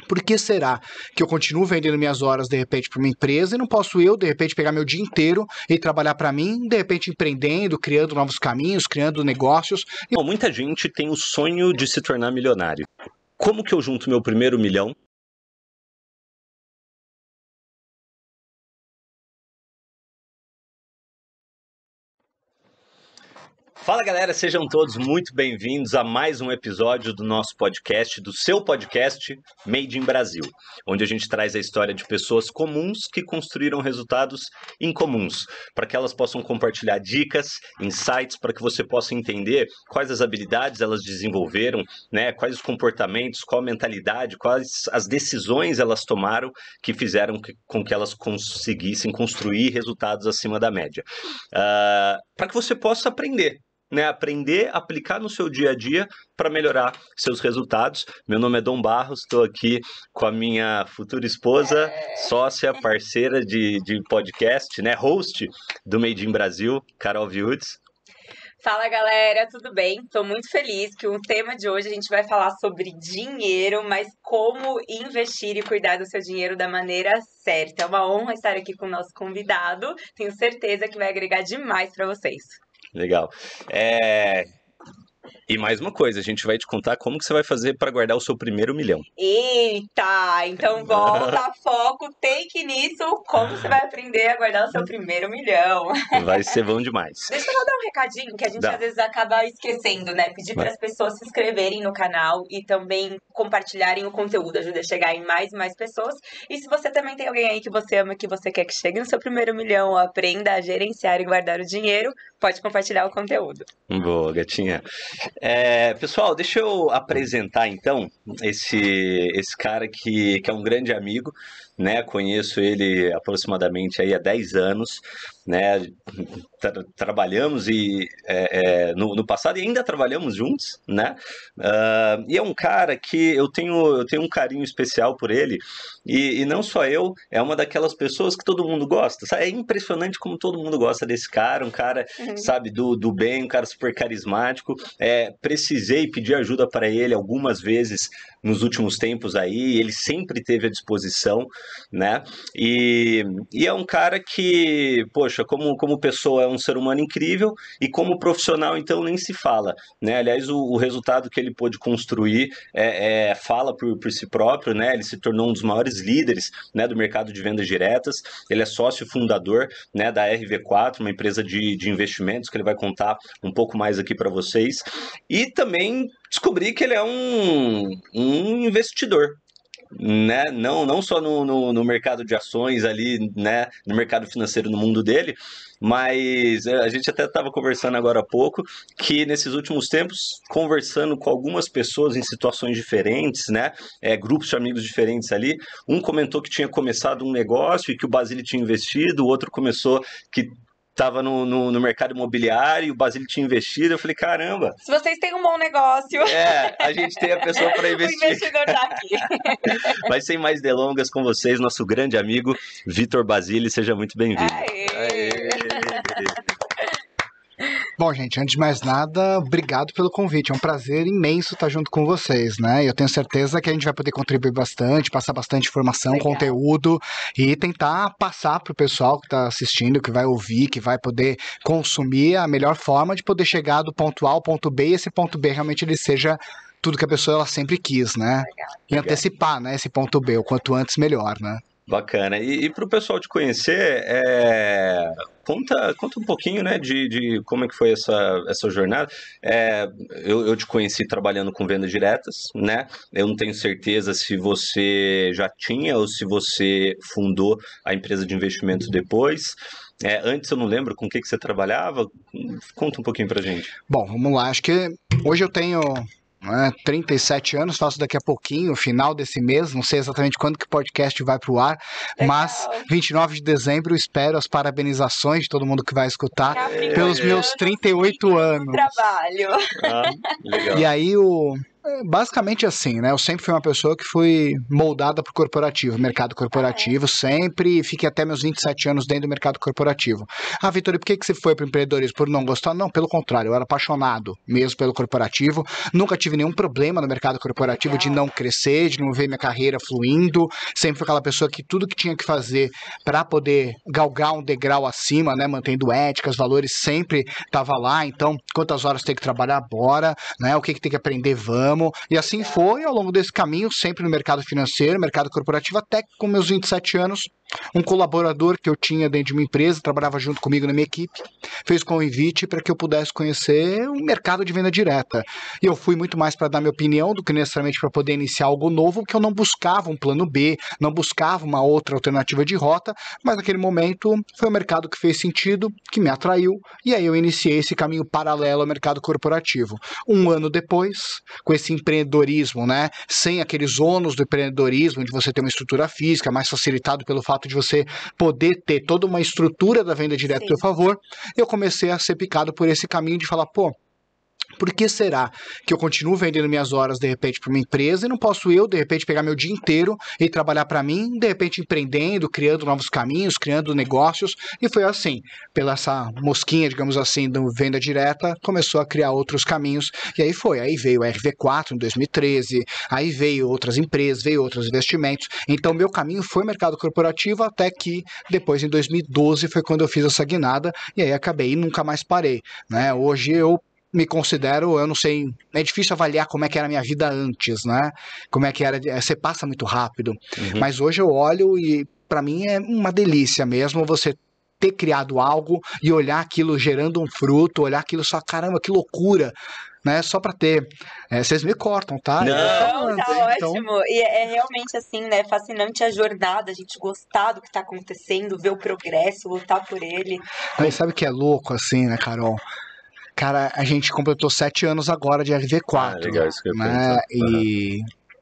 Por que será que eu continuo vendendo minhas horas, de repente, para uma empresa e não posso eu, de repente, pegar meu dia inteiro e trabalhar para mim, de repente, empreendendo, criando novos caminhos, criando negócios? Bom, muita gente tem o sonho de se tornar milionário. Como que eu junto meu primeiro milhão? Fala galera, sejam todos muito bem-vindos a mais um episódio do nosso podcast, do seu podcast Made in Brasil, onde a gente traz a história de pessoas comuns que construíram resultados incomuns, para que elas possam compartilhar dicas, insights, para que você possa entender quais as habilidades elas desenvolveram, né, quais os comportamentos, qual a mentalidade, quais as decisões elas tomaram que fizeram com que elas conseguissem construir resultados acima da média. Para que você possa aprender. Né, aprender, aplicar no seu dia a dia para melhorar seus resultados. Meu nome é Dom Barros, estou aqui com a minha futura esposa, sócia, parceira de podcast, né, host do Made in Brasil, Carol Viudes. Fala galera, tudo bem? Estou muito feliz que o tema de hoje a gente vai falar sobre dinheiro, mas como investir e cuidar do seu dinheiro da maneira certa. É uma honra estar aqui com o nosso convidado, tenho certeza que vai agregar demais para vocês. Legal. E mais uma coisa, a gente vai te contar como que você vai fazer para guardar o seu primeiro milhão. Eita, então volta, foco, take nisso, como você vai aprender a guardar o seu primeiro milhão. Vai ser bom demais. Deixa eu dar um recadinho que a gente às vezes acaba esquecendo, né? Pedir para as pessoas se inscreverem no canal e também compartilharem o conteúdo, ajuda a chegar em mais e mais pessoas. E se você também tem alguém aí que você ama, que você quer que chegue no seu primeiro milhão, aprenda a gerenciar e guardar o dinheiro, pode compartilhar o conteúdo. Boa, gatinha. Pessoal, deixa eu apresentar então esse cara que é um grande amigo, né? Conheço ele aproximadamente aí há 10 anos, né? Trabalhamos no passado e ainda trabalhamos juntos, né? E é um cara que eu tenho um carinho especial por ele e não só eu, é uma daquelas pessoas que todo mundo gosta, sabe? É impressionante como todo mundo gosta desse cara, um cara, sabe, do bem, um cara super carismático. Precisei pedir ajuda para ele algumas vezes nos últimos tempos aí, ele sempre teve à disposição, né? E é um cara que, poxa, como pessoa é um ser humano incrível e como profissional então nem se fala, né? Aliás, o resultado que ele pôde construir fala por si próprio, né? Ele se tornou um dos maiores líderes, né, do mercado de vendas diretas, ele é sócio fundador, né, da RV4, uma empresa de investimentos que ele vai contar um pouco mais aqui para vocês, e também descobri que ele é um investidor, né? Não só no mercado de ações ali, né? No mercado financeiro no mundo dele, mas a gente até estava conversando agora há pouco que nesses últimos tempos, conversando com algumas pessoas em situações diferentes, né? Grupos de amigos diferentes ali, um comentou que tinha começado um negócio e que o Basile tinha investido, o outro começou que estava no mercado imobiliário, o Basile tinha investido, eu falei, caramba. Se vocês têm um bom negócio. A gente tem a pessoa para investir. O investidor tá aqui. Mas sem mais delongas, com vocês, nosso grande amigo, Vitor Basile, seja muito bem-vindo. Bom, gente, antes de mais nada, obrigado pelo convite. É um prazer imenso estar junto com vocês, né? Eu tenho certeza que a gente vai poder contribuir bastante, passar bastante informação, legal, conteúdo e tentar passar para o pessoal que está assistindo, que vai ouvir, que vai poder consumir a melhor forma de poder chegar do ponto A ao ponto B e esse ponto B realmente ele seja tudo que a pessoa ela sempre quis, né? Legal. E antecipar, né, esse ponto B, o quanto antes melhor, né? Bacana. E para o pessoal te conhecer, conta um pouquinho, né, de como é que foi essa jornada. Eu te conheci trabalhando com vendas diretas, né? Eu não tenho certeza se você já tinha ou se você fundou a empresa de investimentos depois. Antes eu não lembro com o que você trabalhava. Conta um pouquinho pra gente. Bom, vamos lá. Acho que hoje eu tenho 37 anos, faço daqui a pouquinho, final desse mês, não sei exatamente quando que o podcast vai pro ar, legal, mas 29 de dezembro espero as parabenizações de todo mundo que vai escutar pelos meus 38 anos. Trabalho. Legal. E aí Basicamente assim, né? Eu sempre fui uma pessoa que fui moldada pro corporativo, mercado corporativo, sempre fiquei até meus 27 anos dentro do mercado corporativo. Ah, Vitor, e por que você foi pro empreendedorismo? Por não gostar? Não, pelo contrário, eu era apaixonado mesmo pelo corporativo, nunca tive nenhum problema no mercado corporativo de não crescer, de não ver minha carreira fluindo, sempre fui aquela pessoa que tudo que tinha que fazer para poder galgar um degrau acima, né? Mantendo éticas, valores, sempre tava lá, então quantas horas tem que trabalhar, bora, né? O que tem que aprender, vamos. E assim foi ao longo desse caminho, sempre no mercado financeiro, mercado corporativo, até que com meus 27 anos, um colaborador que eu tinha dentro de uma empresa, trabalhava junto comigo na minha equipe, fez convite para que eu pudesse conhecer o mercado de venda direta. E eu fui muito mais para dar minha opinião do que necessariamente para poder iniciar algo novo, porque eu não buscava um plano B, não buscava uma outra alternativa de rota, mas naquele momento foi o mercado que fez sentido, que me atraiu, e aí eu iniciei esse caminho paralelo ao mercado corporativo. Um ano depois, com esse empreendedorismo, né, sem aqueles ônus do empreendedorismo, de você ter uma estrutura física, mais facilitado pelo fato de você poder ter toda uma estrutura da venda direta a seu favor, eu comecei a ser picado por esse caminho de falar, pô, por que será que eu continuo vendendo minhas horas, de repente, para uma empresa e não posso eu, de repente, pegar meu dia inteiro e trabalhar para mim, de repente, empreendendo, criando novos caminhos, criando negócios? E foi assim, pela essa mosquinha, digamos assim, do venda direta, começou a criar outros caminhos. E aí foi, aí veio a RV4 em 2013, aí veio outras empresas, veio outros investimentos. Então, meu caminho foi mercado corporativo até que depois, em 2012, foi quando eu fiz essa guinada e aí acabei e nunca mais parei, né? Hoje eu me considero, eu não sei, é difícil avaliar como é que era a minha vida antes, né? Como é que era, você passa muito rápido. Mas hoje eu olho e para mim é uma delícia mesmo você ter criado algo e olhar aquilo gerando um fruto, olhar aquilo só, caramba, que loucura, né? Só para ter. Vocês me cortam, tá? Não, tá ótimo. E é realmente assim, né? Fascinante a jornada, a gente gostar do que tá acontecendo, ver o progresso, lutar por ele. Aí sabe o que é louco, assim, né, Carol? Cara, a gente completou 7 anos agora de RV4, legal, isso que eu né?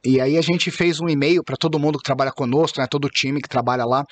E aí a gente fez um e-mail para todo mundo que trabalha conosco, né? Todo o time que trabalha lá,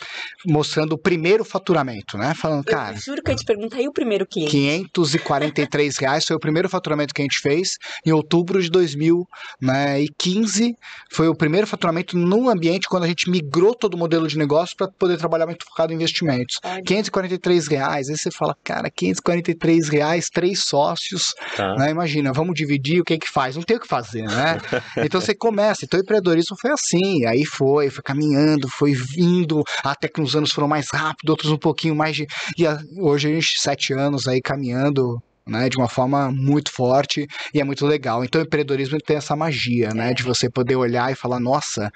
mostrando o primeiro faturamento, né? Falando, cara... Eu juro que eu ia te perguntar, e o primeiro cliente? R$543 foi o primeiro faturamento que a gente fez em outubro de 2015. Foi o primeiro faturamento no ambiente quando a gente migrou todo o modelo de negócio para poder trabalhar muito focado em investimentos. R$543, aí você fala, cara, R$543, 3 sócios, né? Imagina, vamos dividir, o que faz? Não tem o que fazer, né? Então você começa. Então o empreendedorismo foi assim, aí foi caminhando, foi vindo, até que uns anos foram mais rápido, outros um pouquinho mais de... E hoje a gente 7 anos aí caminhando, né, de uma forma muito forte e é muito legal. Então o empreendedorismo tem essa magia, né, de você poder olhar e falar, nossa,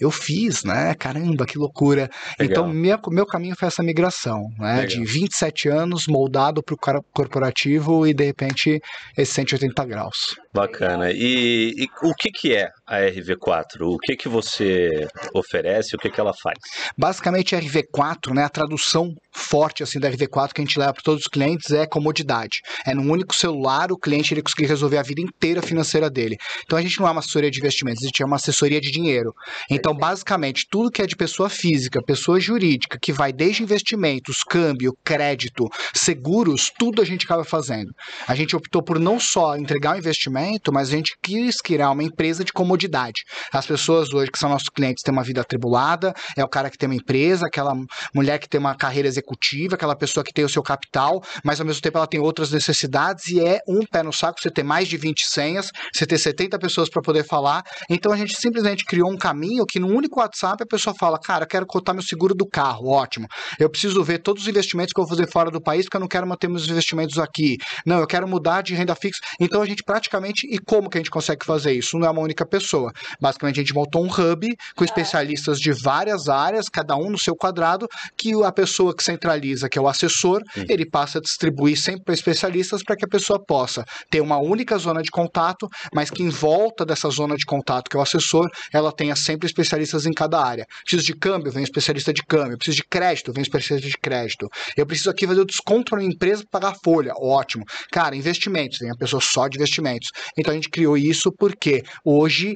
eu fiz, né, caramba, que loucura. Legal. Então meu caminho foi essa migração, né, de 27 anos moldado para o corporativo e de repente esse 180 graus. Bacana. E o que é a RV4? O que você oferece? O que ela faz? Basicamente a RV4, né, a tradução forte assim da RV4 que a gente leva para todos os clientes é comodidade. É num único celular o cliente ele conseguir resolver a vida inteira financeira dele. Então a gente não é uma assessoria de investimentos, a gente é uma assessoria de dinheiro. Então basicamente tudo que é de pessoa física, pessoa jurídica, que vai desde investimentos, câmbio, crédito, seguros, tudo a gente acaba fazendo. A gente optou por não só entregar um investimento, mas a gente quis criar uma empresa de comodidade. As pessoas hoje que são nossos clientes têm uma vida atribulada, é o cara que tem uma empresa, aquela mulher que tem uma carreira executiva, aquela pessoa que tem o seu capital, mas ao mesmo tempo ela tem outras necessidades e é um pé no saco você ter mais de 20 senhas, você ter 70 pessoas para poder falar. Então a gente simplesmente criou um caminho que no único WhatsApp a pessoa fala, cara, eu quero cotar meu seguro do carro, ótimo. Eu preciso ver todos os investimentos que eu vou fazer fora do país porque eu não quero manter meus investimentos aqui. Não, eu quero mudar de renda fixa. Então a gente praticamente, e como que a gente consegue fazer isso? Não é uma única pessoa. Basicamente a gente montou um hub com especialistas de várias áreas, cada um no seu quadrado, que a pessoa que centraliza, que é o assessor, ele passa a distribuir sempre para especialistas para que a pessoa possa ter uma única zona de contato, mas que em volta dessa zona de contato, que é o assessor, ela tenha sempre especialistas especialistas em cada área. Preciso de câmbio, vem um especialista de câmbio. Preciso de crédito, vem um especialista de crédito. Eu preciso aqui fazer o desconto para minha empresa para pagar a folha. Ótimo. Cara, investimentos, vem a pessoa só de investimentos. Então a gente criou isso porque hoje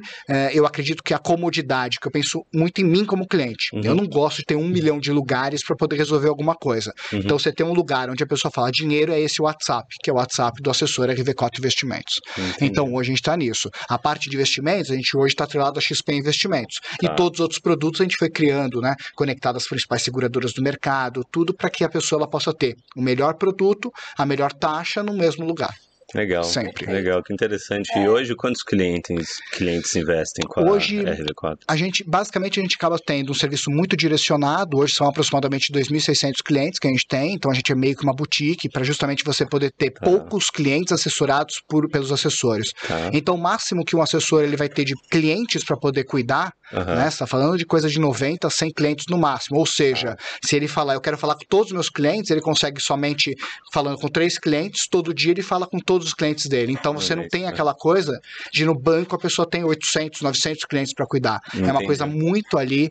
eu acredito que a comodidade, que eu penso muito em mim como cliente. Eu não gosto de ter 1 milhão de lugares para poder resolver alguma coisa. Então você tem um lugar onde a pessoa fala dinheiro, é esse WhatsApp, que é o WhatsApp do assessor RV4 Investimentos. Então hoje a gente está nisso. A parte de investimentos, a gente hoje está atrelado a XP Investimentos. E todos os outros produtos a gente foi criando, né? Conectado às principais seguradoras do mercado, tudo para que a pessoa ela possa ter o melhor produto, a melhor taxa no mesmo lugar. Legal, sempre. Legal, que interessante. E hoje, quantos clientes investem com a RV4? Basicamente, a gente acaba tendo um serviço muito direcionado. Hoje são aproximadamente 2.600 clientes que a gente tem. Então, a gente é meio que uma boutique para justamente você poder ter poucos clientes assessorados pelos assessores. Então, o máximo que um assessor ele vai ter de clientes para poder cuidar, né? Você está falando de coisa de 90 a 100 clientes no máximo. Ou seja, se ele falar, eu quero falar com todos os meus clientes, ele consegue somente falando com 3 clientes, todo dia ele fala com todos os clientes dele. Então você não tem aquela coisa de no banco a pessoa tem 800, 900 clientes para cuidar. Entendi. É uma coisa muito ali,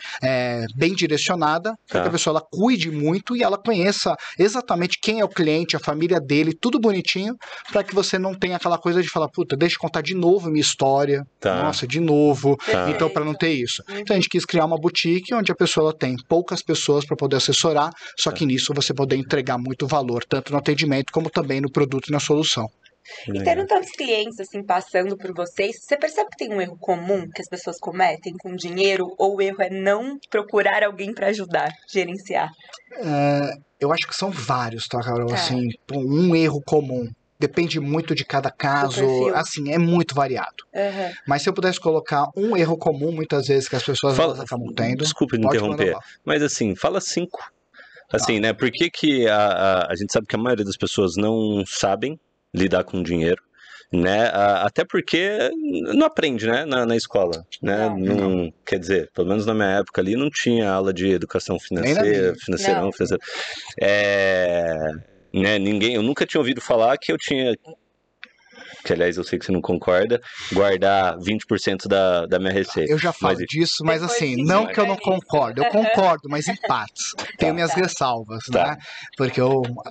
bem direcionada, para que a pessoa ela cuide muito e ela conheça exatamente quem é o cliente, a família dele, tudo bonitinho, para que você não tenha aquela coisa de falar, puta, deixa eu contar de novo a minha história. Nossa, de novo. Então, para não ter isso. Então a gente quis criar uma boutique onde a pessoa ela tem poucas pessoas para poder assessorar, só que nisso você poder entregar muito valor, tanto no atendimento como também no produto e na solução. E tendo tantos clientes assim passando por vocês, você percebe que tem um erro comum que as pessoas cometem com dinheiro, ou o erro é não procurar alguém para ajudar, gerenciar? Eu acho que são vários, tá, Carol? Assim, um erro comum. Depende muito de cada caso, assim, é muito variado. Mas se eu pudesse colocar um erro comum, muitas vezes, que as pessoas acabam tendo... Desculpa me interromper, mas assim, fala 5. Assim, né, por que a gente sabe que a maioria das pessoas não sabem lidar com dinheiro, né? Até porque não aprende, né? Na escola, né? Não, quer dizer, pelo menos na minha época ali não tinha aula de educação financeira, financeirão. Né? Eu nunca tinha ouvido falar que eu tinha, que aliás eu sei que você não concorda, guardar 20% da minha receita. Eu já falo disso, mas assim, não que eu não concordo, eu concordo, mas em partes. Tenho minhas ressalvas, né? Porque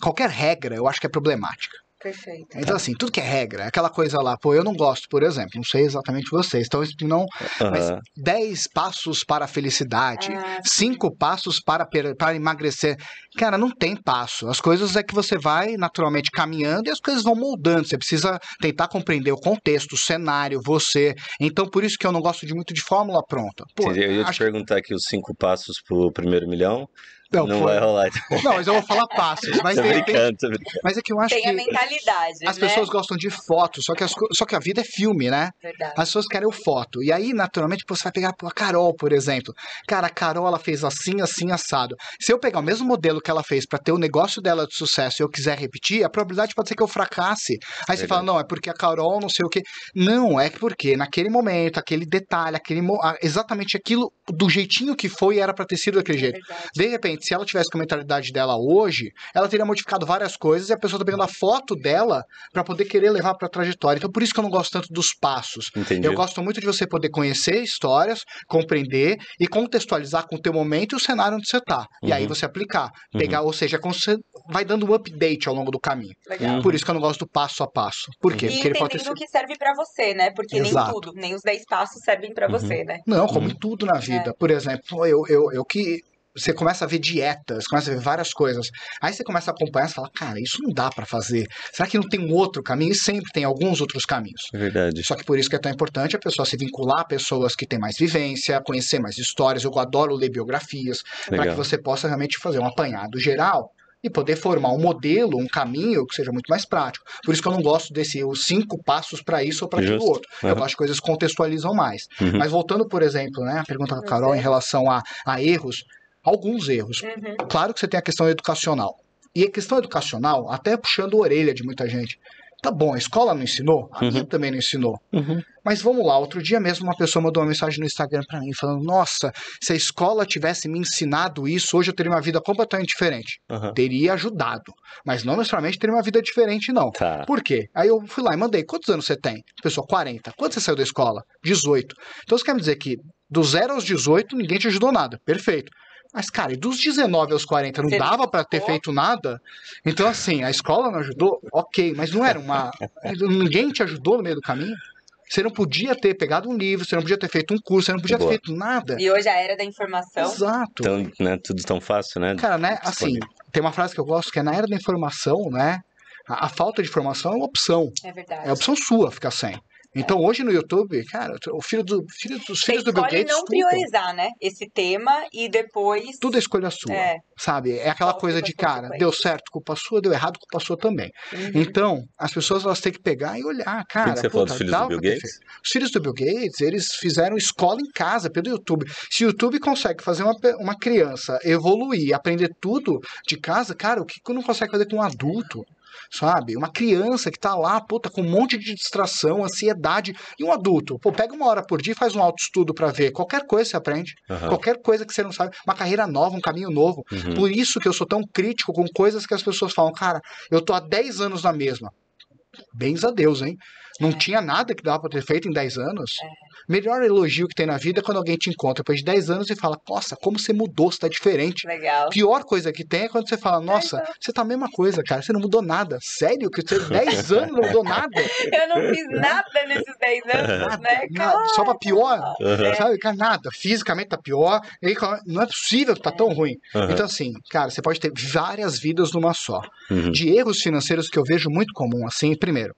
qualquer regra eu acho que é problemática. Perfeito. Então, assim, tudo que é regra, aquela coisa lá, eu não gosto, por exemplo, não sei exatamente vocês, então não, mas 10 passos para a felicidade, 5 passos para emagrecer. Cara, não tem passo. As coisas é que você vai naturalmente caminhando e as coisas vão moldando. Você precisa tentar compreender o contexto, o cenário, você. Então, por isso que eu não gosto muito de fórmula pronta. Eu ia te perguntar aqui os 5 passos para o primeiro milhão. Não vai rolar. Não, mas eu vou falar passos. Mas, tô brincando. Mas é que eu acho que... Tem a mentalidade, as pessoas gostam de foto, só que a vida é filme, né? Verdade. As pessoas querem o foto. E aí, naturalmente, você vai pegar a Carol, por exemplo. Cara, a Carol, ela fez assim, assim, assado. Se eu pegar o mesmo modelo que ela fez pra ter o negócio dela de sucesso e eu quiser repetir, a probabilidade pode ser que eu fracasse. Aí você fala, não, é porque a Carol não sei o quê. Não, é porque naquele momento, aquele detalhe, exatamente aquilo, do jeitinho que foi, era pra ter sido daquele jeito. De repente, se ela tivesse com a mentalidade dela hoje, ela teria modificado várias coisas e a pessoa tá pegando a foto dela para poder querer levar para a trajetória. Então, por isso que eu não gosto tanto dos passos. Entendi. Eu gosto muito de você poder conhecer histórias, compreender e contextualizar com o teu momento e o cenário onde você tá. E aí você aplicar, pegar, ou seja, você vai dando um update ao longo do caminho. Legal. Por isso que eu não gosto do passo a passo. Por quê? E Porque ele pode entendendo o que serve para você, né? Porque nem tudo, nem os 10 passos servem para você, né? Não, como em tudo na vida. Por exemplo, eu que... Você começa a ver dietas, começa a ver várias coisas. Aí você começa a acompanhar e fala, cara, isso não dá pra fazer. Será que não tem um outro caminho? E sempre tem alguns outros caminhos. É verdade. Só que por isso que é tão importante a pessoa se vincular a pessoas que têm mais vivência, conhecer mais histórias. Eu adoro ler biografias, para que você possa realmente fazer um apanhado geral e poder formar um modelo, um caminho que seja muito mais prático. Por isso que eu não gosto os 5 passos para isso ou para aquilo outro. Eu gosto de coisas que contextualizam mais. Mas voltando, por exemplo, né, a pergunta da Carol em relação a erros, alguns erros. Claro que você tem a questão educacional. E a questão educacional, até puxando a orelha de muita gente. Tá bom, a escola não ensinou? A minha também não ensinou. Mas vamos lá, outro dia mesmo uma pessoa mandou uma mensagem no Instagram pra mim, falando, nossa, se a escola tivesse me ensinado isso, hoje eu teria uma vida completamente diferente. Teria ajudado, mas não necessariamente teria uma vida diferente, não. Por quê? Aí eu fui lá e mandei, quantos anos você tem? A pessoa, 40. Quando você saiu da escola? 18. Então você quer me dizer que Dos 0 aos 18, ninguém te ajudou nada. Perfeito. Mas, cara, e dos 19 aos 40 não dava pra ter feito nada? Então, assim, a escola não ajudou? Ok, mas não era uma... Ninguém te ajudou no meio do caminho? Você não podia ter pegado um livro, você não podia ter feito um curso, você não podia ter feito nada. E hoje a era da informação. Exato. Então, né, tudo tão fácil, né? Cara, né, assim, tem uma frase que eu gosto que é na era da informação, né? A falta de informação é uma opção. É verdade. É opção sua ficar sem. Então, hoje no YouTube, cara, os filhos do Bill Gates... não priorizar, né? Esse tema e depois... Tudo é escolha sua, sabe? É aquela coisa de, cara, deu certo, culpa sua, deu errado, culpa sua também. Então, as pessoas, elas têm que pegar e olhar, cara... O que você falou dos filhos do Bill Gates? Os filhos do Bill Gates, eles fizeram escola em casa, pelo YouTube. Se o YouTube consegue fazer uma criança evoluir, aprender tudo de casa, cara, o que não consegue fazer com um adulto? Sabe? Uma criança que tá lá, puta, com um monte de distração, ansiedade. E um adulto, pô, pega 1 hora por dia e faz um autoestudo pra ver. Qualquer coisa você aprende. Qualquer coisa que você não sabe. Uma carreira nova, um caminho novo. Por isso que eu sou tão crítico com coisas que as pessoas falam, cara, eu tô há 10 anos na mesma. Bens a Deus, hein? Não tinha nada que dava pra ter feito em 10 anos. Melhor elogio que tem na vida é quando alguém te encontra depois de 10 anos e fala, nossa, como você mudou, você tá diferente. Legal. Pior coisa que tem é quando você fala, nossa, você tá a mesma coisa, cara, você não mudou nada. Sério? Que você 10 anos não mudou nada? Eu não fiz nada nesses 10 anos, né? Nada, só pra pior. Sabe, cara, nada. Fisicamente tá pior. E aí, não é possível que tá tão ruim. Então, assim, cara, você pode ter várias vidas numa só. De erros financeiros que eu vejo muito comum, assim, primeiro,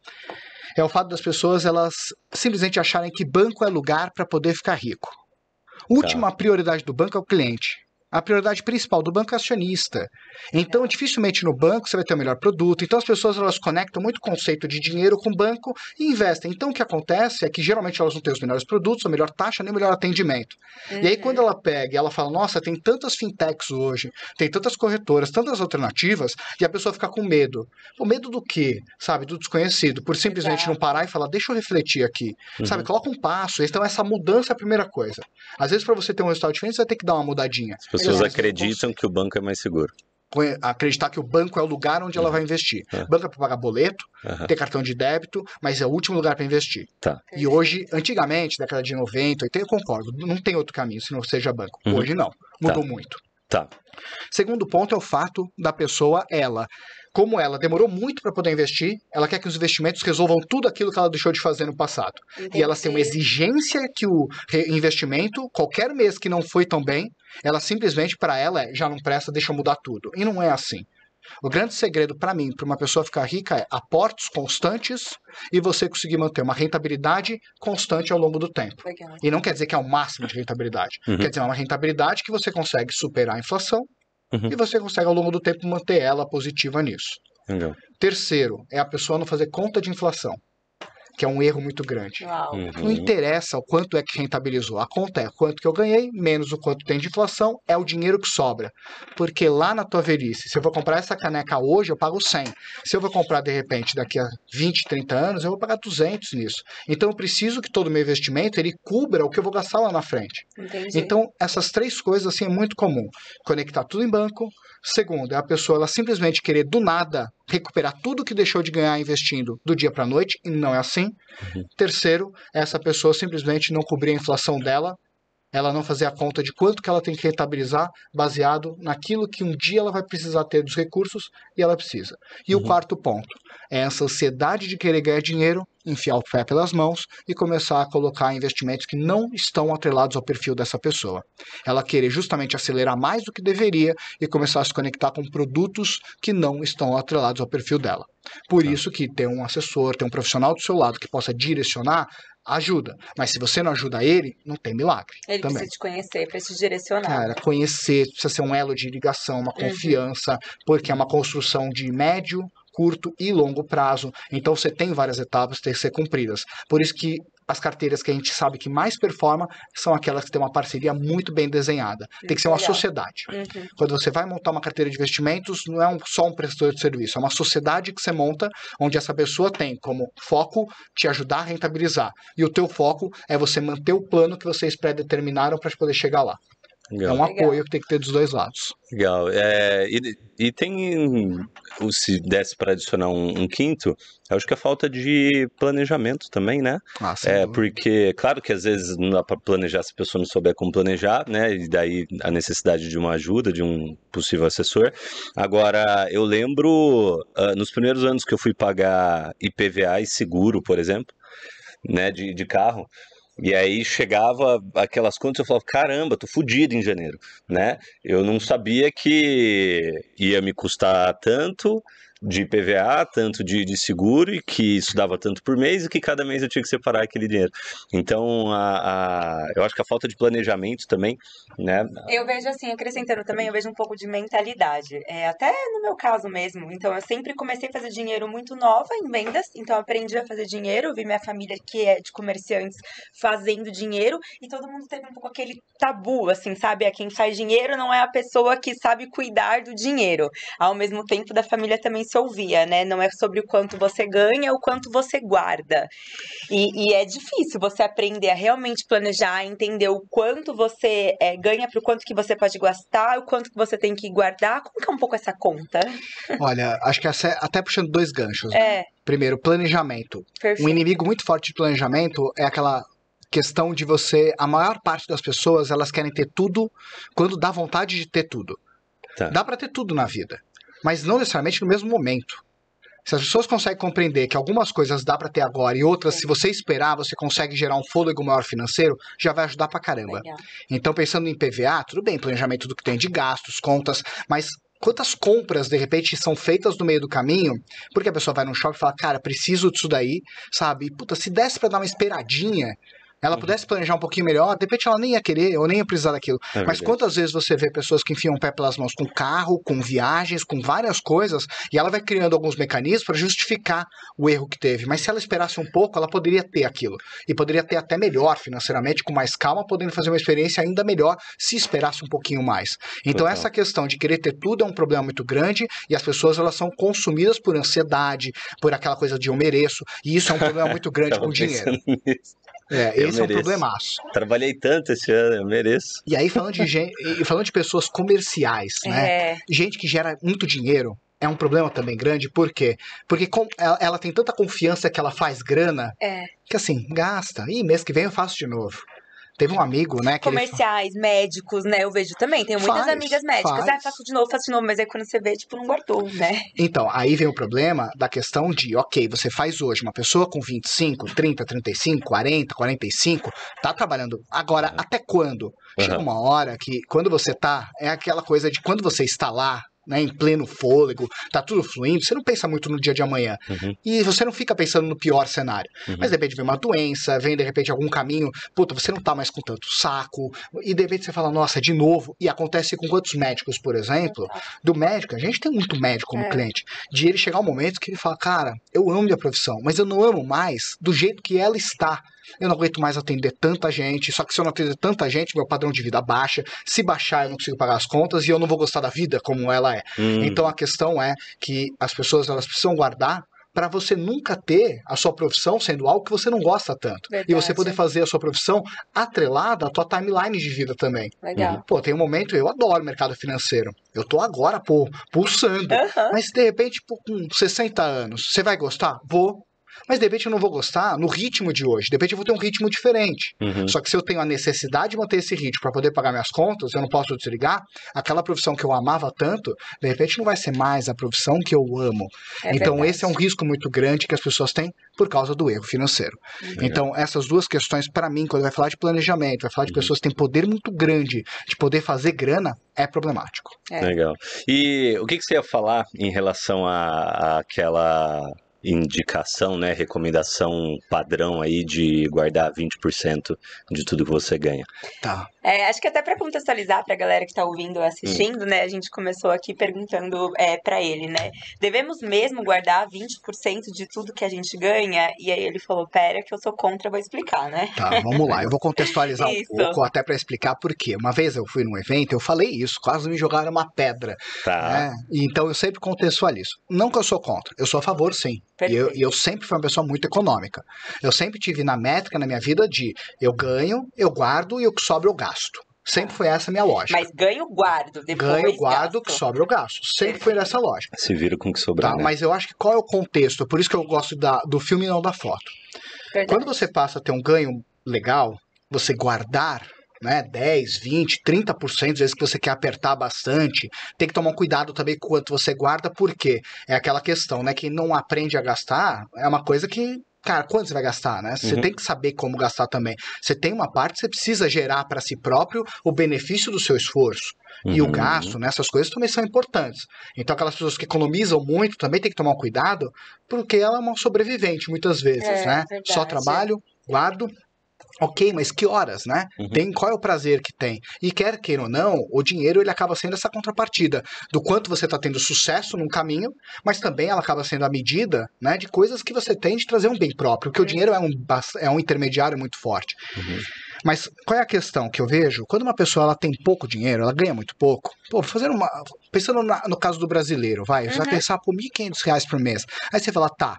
é o fato das pessoas, elas simplesmente acharem que banco é lugar para poder ficar rico. Última prioridade do banco é o cliente. A prioridade principal do banco é acionista. Então, dificilmente no banco você vai ter o melhor produto. Então, as pessoas, elas conectam muito o conceito de dinheiro com o banco e investem. Então, o que acontece é que, geralmente, elas não têm os melhores produtos, a melhor taxa, nem o melhor atendimento. E aí, quando ela pega e ela fala, nossa, tem tantas fintechs hoje, tem tantas corretoras, tantas alternativas, e a pessoa fica com medo. O medo do quê? Sabe? Do desconhecido. Por simplesmente não parar e falar, deixa eu refletir aqui. Sabe? Coloca um passo. Então, essa mudança é a primeira coisa. Às vezes, para você ter um resultado diferente, você vai ter que dar uma mudadinha. As pessoas acreditam que o banco é mais seguro. Acreditar que o banco é o lugar onde ela vai investir. Banco é para pagar boleto, ter cartão de débito, mas é o último lugar para investir. E hoje, antigamente, década de 90, 80, eu concordo, não tem outro caminho se não seja banco. Hoje não, mudou muito. Segundo ponto é o fato da pessoa, como ela demorou muito para poder investir, ela quer que os investimentos resolvam tudo aquilo que ela deixou de fazer no passado. E elas têm uma exigência que o investimento, qualquer mês que não foi tão bem, ela simplesmente, para ela, já não presta, deixa eu mudar tudo. E não é assim. O grande segredo para mim, para uma pessoa ficar rica, é aportes constantes e você conseguir manter uma rentabilidade constante ao longo do tempo. E não quer dizer que é o máximo de rentabilidade. Quer dizer, é uma rentabilidade que você consegue superar a inflação e você consegue ao longo do tempo manter ela positiva nisso. Terceiro, é a pessoa não fazer conta de inflação, que é um erro muito grande. Não interessa o quanto é que rentabilizou. A conta é quanto que eu ganhei, menos o quanto tem de inflação, é o dinheiro que sobra. Porque lá na tua velhice, se eu vou comprar essa caneca hoje, eu pago 100. Se eu vou comprar, de repente, daqui a 20, 30 anos, eu vou pagar 200 nisso. Então, eu preciso que todo o meu investimento, ele cubra o que eu vou gastar lá na frente. Então, essas 3 coisas, assim, é muito comum. Conectar tudo em banco. Segundo, é a pessoa, ela simplesmente querer, do nada, recuperar tudo que deixou de ganhar investindo do dia para a noite, e não é assim. Terceiro, essa pessoa simplesmente não cobrir a inflação dela, ela não fazer a conta de quanto que ela tem que rentabilizar baseado naquilo que um dia ela vai precisar ter dos recursos e ela precisa. E o quarto ponto é essa ansiedade de querer ganhar dinheiro, enfiar o pé pelas mãos e começar a colocar investimentos que não estão atrelados ao perfil dessa pessoa. Ela querer justamente acelerar mais do que deveria e começar a se conectar com produtos que não estão atrelados ao perfil dela. Por isso que ter um assessor, ter um profissional do seu lado que possa direcionar, ajuda. Mas se você não ajuda ele, não tem milagre. Ele também. precisa te conhecer, precisa te direcionar. Cara, conhecer, precisa ser um elo de ligação, uma confiança, porque é uma construção de médio, curto e longo prazo. Então você tem várias etapas que têm que ser cumpridas. Por isso que as carteiras que a gente sabe que mais performam são aquelas que têm uma parceria muito bem desenhada. Tem que ser uma sociedade. Quando você vai montar uma carteira de investimentos, não é só um prestador de serviço, é uma sociedade que você monta, onde essa pessoa tem como foco te ajudar a rentabilizar. E o teu foco é você manter o plano que vocês pré-determinaram para poder chegar lá. É um apoio que tem que ter dos dois lados. Legal. E tem, se desse para adicionar um quinto, eu acho que a falta de planejamento também, né? Porque, claro que às vezes não dá para planejar se a pessoa não souber como planejar, né? E daí a necessidade de uma ajuda, de um possível assessor. Agora, eu lembro, nos primeiros anos que eu fui pagar IPVA e seguro, por exemplo, né, de carro, e aí chegava aquelas contas, eu falava, caramba, tô fudido em janeiro, né? Eu não sabia que ia me custar tanto de IPVA, tanto de seguro, e que isso dava tanto por mês, e que cada mês eu tinha que separar aquele dinheiro. Então, eu acho que a falta de planejamento também, né? Eu vejo assim, acrescentando também, eu vejo um pouco de mentalidade. Até no meu caso mesmo. Então, eu sempre comecei a fazer dinheiro muito nova em vendas. Então, eu aprendi a fazer dinheiro. Vi minha família, que é de comerciantes, fazendo dinheiro. E todo mundo teve um pouco aquele tabu, assim, sabe? Quem faz dinheiro não é a pessoa que sabe cuidar do dinheiro. Ao mesmo tempo, da família também se ouvia, né? Não é sobre o quanto você ganha, é o quanto você guarda. E é difícil você aprender a realmente planejar, entender o quanto você ganha para o quanto que você pode gastar, o quanto que você tem que guardar. Como que é um pouco essa conta? Olha, acho que essa até puxando dois ganchos. É. Primeiro, planejamento. Perfeito. Um inimigo muito forte de planejamento é aquela questão de a maior parte das pessoas, elas querem ter tudo quando dá vontade de ter tudo. Tá. Dá para ter tudo na vida, mas não necessariamente no mesmo momento. Se as pessoas conseguem compreender que algumas coisas dá para ter agora e outras, se você esperar, você consegue gerar um fôlego maior financeiro, já vai ajudar pra caramba. Legal. Então, pensando em PVA, tudo bem, planejamento do que tem de gastos, contas, mas quantas compras, de repente, são feitas no meio do caminho, porque a pessoa vai no shopping e fala, cara, preciso disso daí, sabe? E, puta, se desse pra dar uma esperadinha, ela pudesse planejar um pouquinho melhor, de repente ela nem ia querer, ou nem ia precisar daquilo. Mas quantas vezes você vê pessoas que enfiam o pé pelas mãos com carro, com viagens, com várias coisas, e ela vai criando alguns mecanismos para justificar o erro que teve. Mas se ela esperasse um pouco, ela poderia ter aquilo. E poderia ter até melhor financeiramente, com mais calma, podendo fazer uma experiência ainda melhor se esperasse um pouquinho mais. Então essa questão de querer ter tudo é um problema muito grande, e as pessoas elas são consumidas por ansiedade, por aquela coisa de eu mereço, e isso é um problema muito grande com o dinheiro. Esse é um problemaço. Trabalhei tanto esse ano, eu mereço. E aí, falando de pessoas comerciais, né? Gente que gera muito dinheiro, é um problema também grande. Por quê? Porque ela tem tanta confiança que ela faz grana, que assim, gasta. E mês que vem eu faço de novo. Teve um amigo, né? Comerciais, médicos, né? Eu vejo também. Tenho muitas amigas médicas. Faço de novo. Mas aí quando você vê, tipo, não guardou, né? Então, aí vem o problema da questão de, ok, você faz hoje uma pessoa com 25, 30, 35, 40, 45, tá trabalhando. Agora, até quando? Chega uma hora que, quando você é aquela coisa de quando você está lá, né, em pleno fôlego, tá tudo fluindo, você não pensa muito no dia de amanhã. E você não fica pensando no pior cenário. Mas de repente vem uma doença, vem de repente algum caminho, puta, você não tá mais com tanto saco, e de repente você fala, nossa, de novo. E acontece com quantos médicos, por exemplo, do médico, a gente tem muito médico como cliente, de ele chegar um momento que ele fala, cara, eu amo minha profissão, mas eu não amo mais do jeito que ela está. Eu não aguento mais atender tanta gente, só que se eu não atender tanta gente, meu padrão de vida baixa. Se baixar, eu não consigo pagar as contas e eu não vou gostar da vida como ela é. Então a questão é que as pessoas elas precisam guardar para você nunca ter a sua profissão sendo algo que você não gosta tanto. Verdade. E você poder fazer a sua profissão atrelada à tua timeline de vida também. Legal. Pô, tem um momento, eu adoro mercado financeiro. Eu tô agora, pulsando. Mas de repente, com 60 anos, você vai gostar? Vou. Mas de repente eu não vou gostar no ritmo de hoje. De repente eu vou ter um ritmo diferente. Só que se eu tenho a necessidade de manter esse ritmo para poder pagar minhas contas, eu não posso desligar. Aquela profissão que eu amava tanto, de repente não vai ser mais a profissão que eu amo. Então verdade. Esse é um risco muito grande que as pessoas têm por causa do erro financeiro. Então essas duas questões, para mim, quando vai falar de planejamento, vai falar de pessoas que têm poder muito grande de poder fazer grana, é problemático. Legal. E o que você ia falar em relação àquela indicação, né, recomendação padrão aí de guardar 20% de tudo que você ganha? Tá. Acho que até para contextualizar para a galera que está ouvindo ou assistindo, né, a gente começou aqui perguntando para ele, né, devemos mesmo guardar 20% de tudo que a gente ganha? E aí ele falou, pera que eu sou contra, vou explicar, né? Tá, vamos lá, eu vou contextualizar um pouco, até para explicar por quê. Uma vez eu fui num evento, eu falei isso, quase me jogaram uma pedra. Tá. Né? Então eu sempre contextualizo. Não que eu sou contra, eu sou a favor sim. E eu sempre fui uma pessoa muito econômica. Eu sempre tive na métrica na minha vida de eu ganho, eu guardo e o que sobra eu gasto. Sempre foi essa a minha lógica. Mas ganho, guardo, depois Ganho, guardo, gasto. que sobra eu gasto. Sempre foi nessa lógica. Se vira com o que sobrar, Tá? né? Mas eu acho que qual é o contexto? Por isso que eu gosto do filme e não da foto. Verdade. Quando você passa a ter um ganho legal, você guardar, né, 10, 20, 30%, às vezes que você quer apertar bastante, tem que tomar um cuidado também com quanto você guarda, porque é aquela questão, né, que não aprende a gastar, é uma coisa que, cara, quanto você vai gastar, né? Você tem que saber como gastar também. Você tem uma parte, você precisa gerar para si próprio o benefício do seu esforço. E o gasto, né, essas coisas também são importantes. Então, aquelas pessoas que economizam muito também tem que tomar um cuidado, porque ela é uma sobrevivente muitas vezes, né? Verdade. Só trabalho, guardo. Ok, mas que horas, né? Qual é o prazer que tem? E quer queira ou não, o dinheiro ele acaba sendo essa contrapartida do quanto você está tendo sucesso num caminho, mas também ela acaba sendo a medida, né, de coisas que você tem de trazer um bem próprio, porque o dinheiro é um intermediário muito forte. Mas qual é a questão que eu vejo? Quando uma pessoa ela tem pouco dinheiro, ela ganha muito pouco. Pô, pensando no caso do brasileiro, você vai pensar por R$ 1.500 por mês. Aí você fala, tá,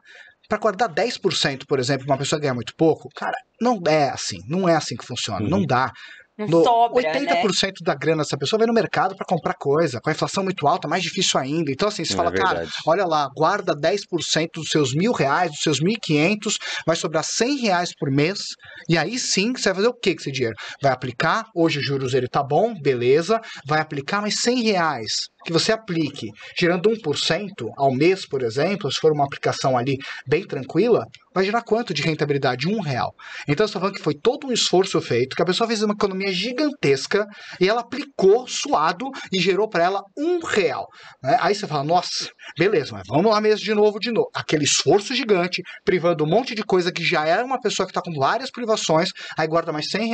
para guardar 10%, por exemplo, uma pessoa ganha muito pouco, cara, não é assim que funciona, não dá. Não sobra, 80% da grana dessa pessoa vai no mercado para comprar coisa. Com a inflação muito alta, mais difícil ainda. Então, assim, você fala, cara, olha lá, guarda 10% dos seus R$ 1.000, dos seus 1.500, vai sobrar R$ 100 por mês. E aí sim, você vai fazer o que com esse dinheiro? Vai aplicar, hoje o juros ele tá bom, beleza. Vai aplicar mais R$ 100 que você aplique, gerando 1% ao mês, por exemplo, se for uma aplicação ali bem tranquila, vai gerar quanto de rentabilidade? R$ 1. Então, eu estou falando que foi todo um esforço feito, que a pessoa fez uma economia gigantesca e ela aplicou suado e gerou para ela R$ 1. Né? Aí você fala, nossa, beleza, mas vamos lá mesmo de novo. Aquele esforço gigante, privando um monte de coisa que já era uma pessoa que está com várias privações, aí guarda mais R$ 100.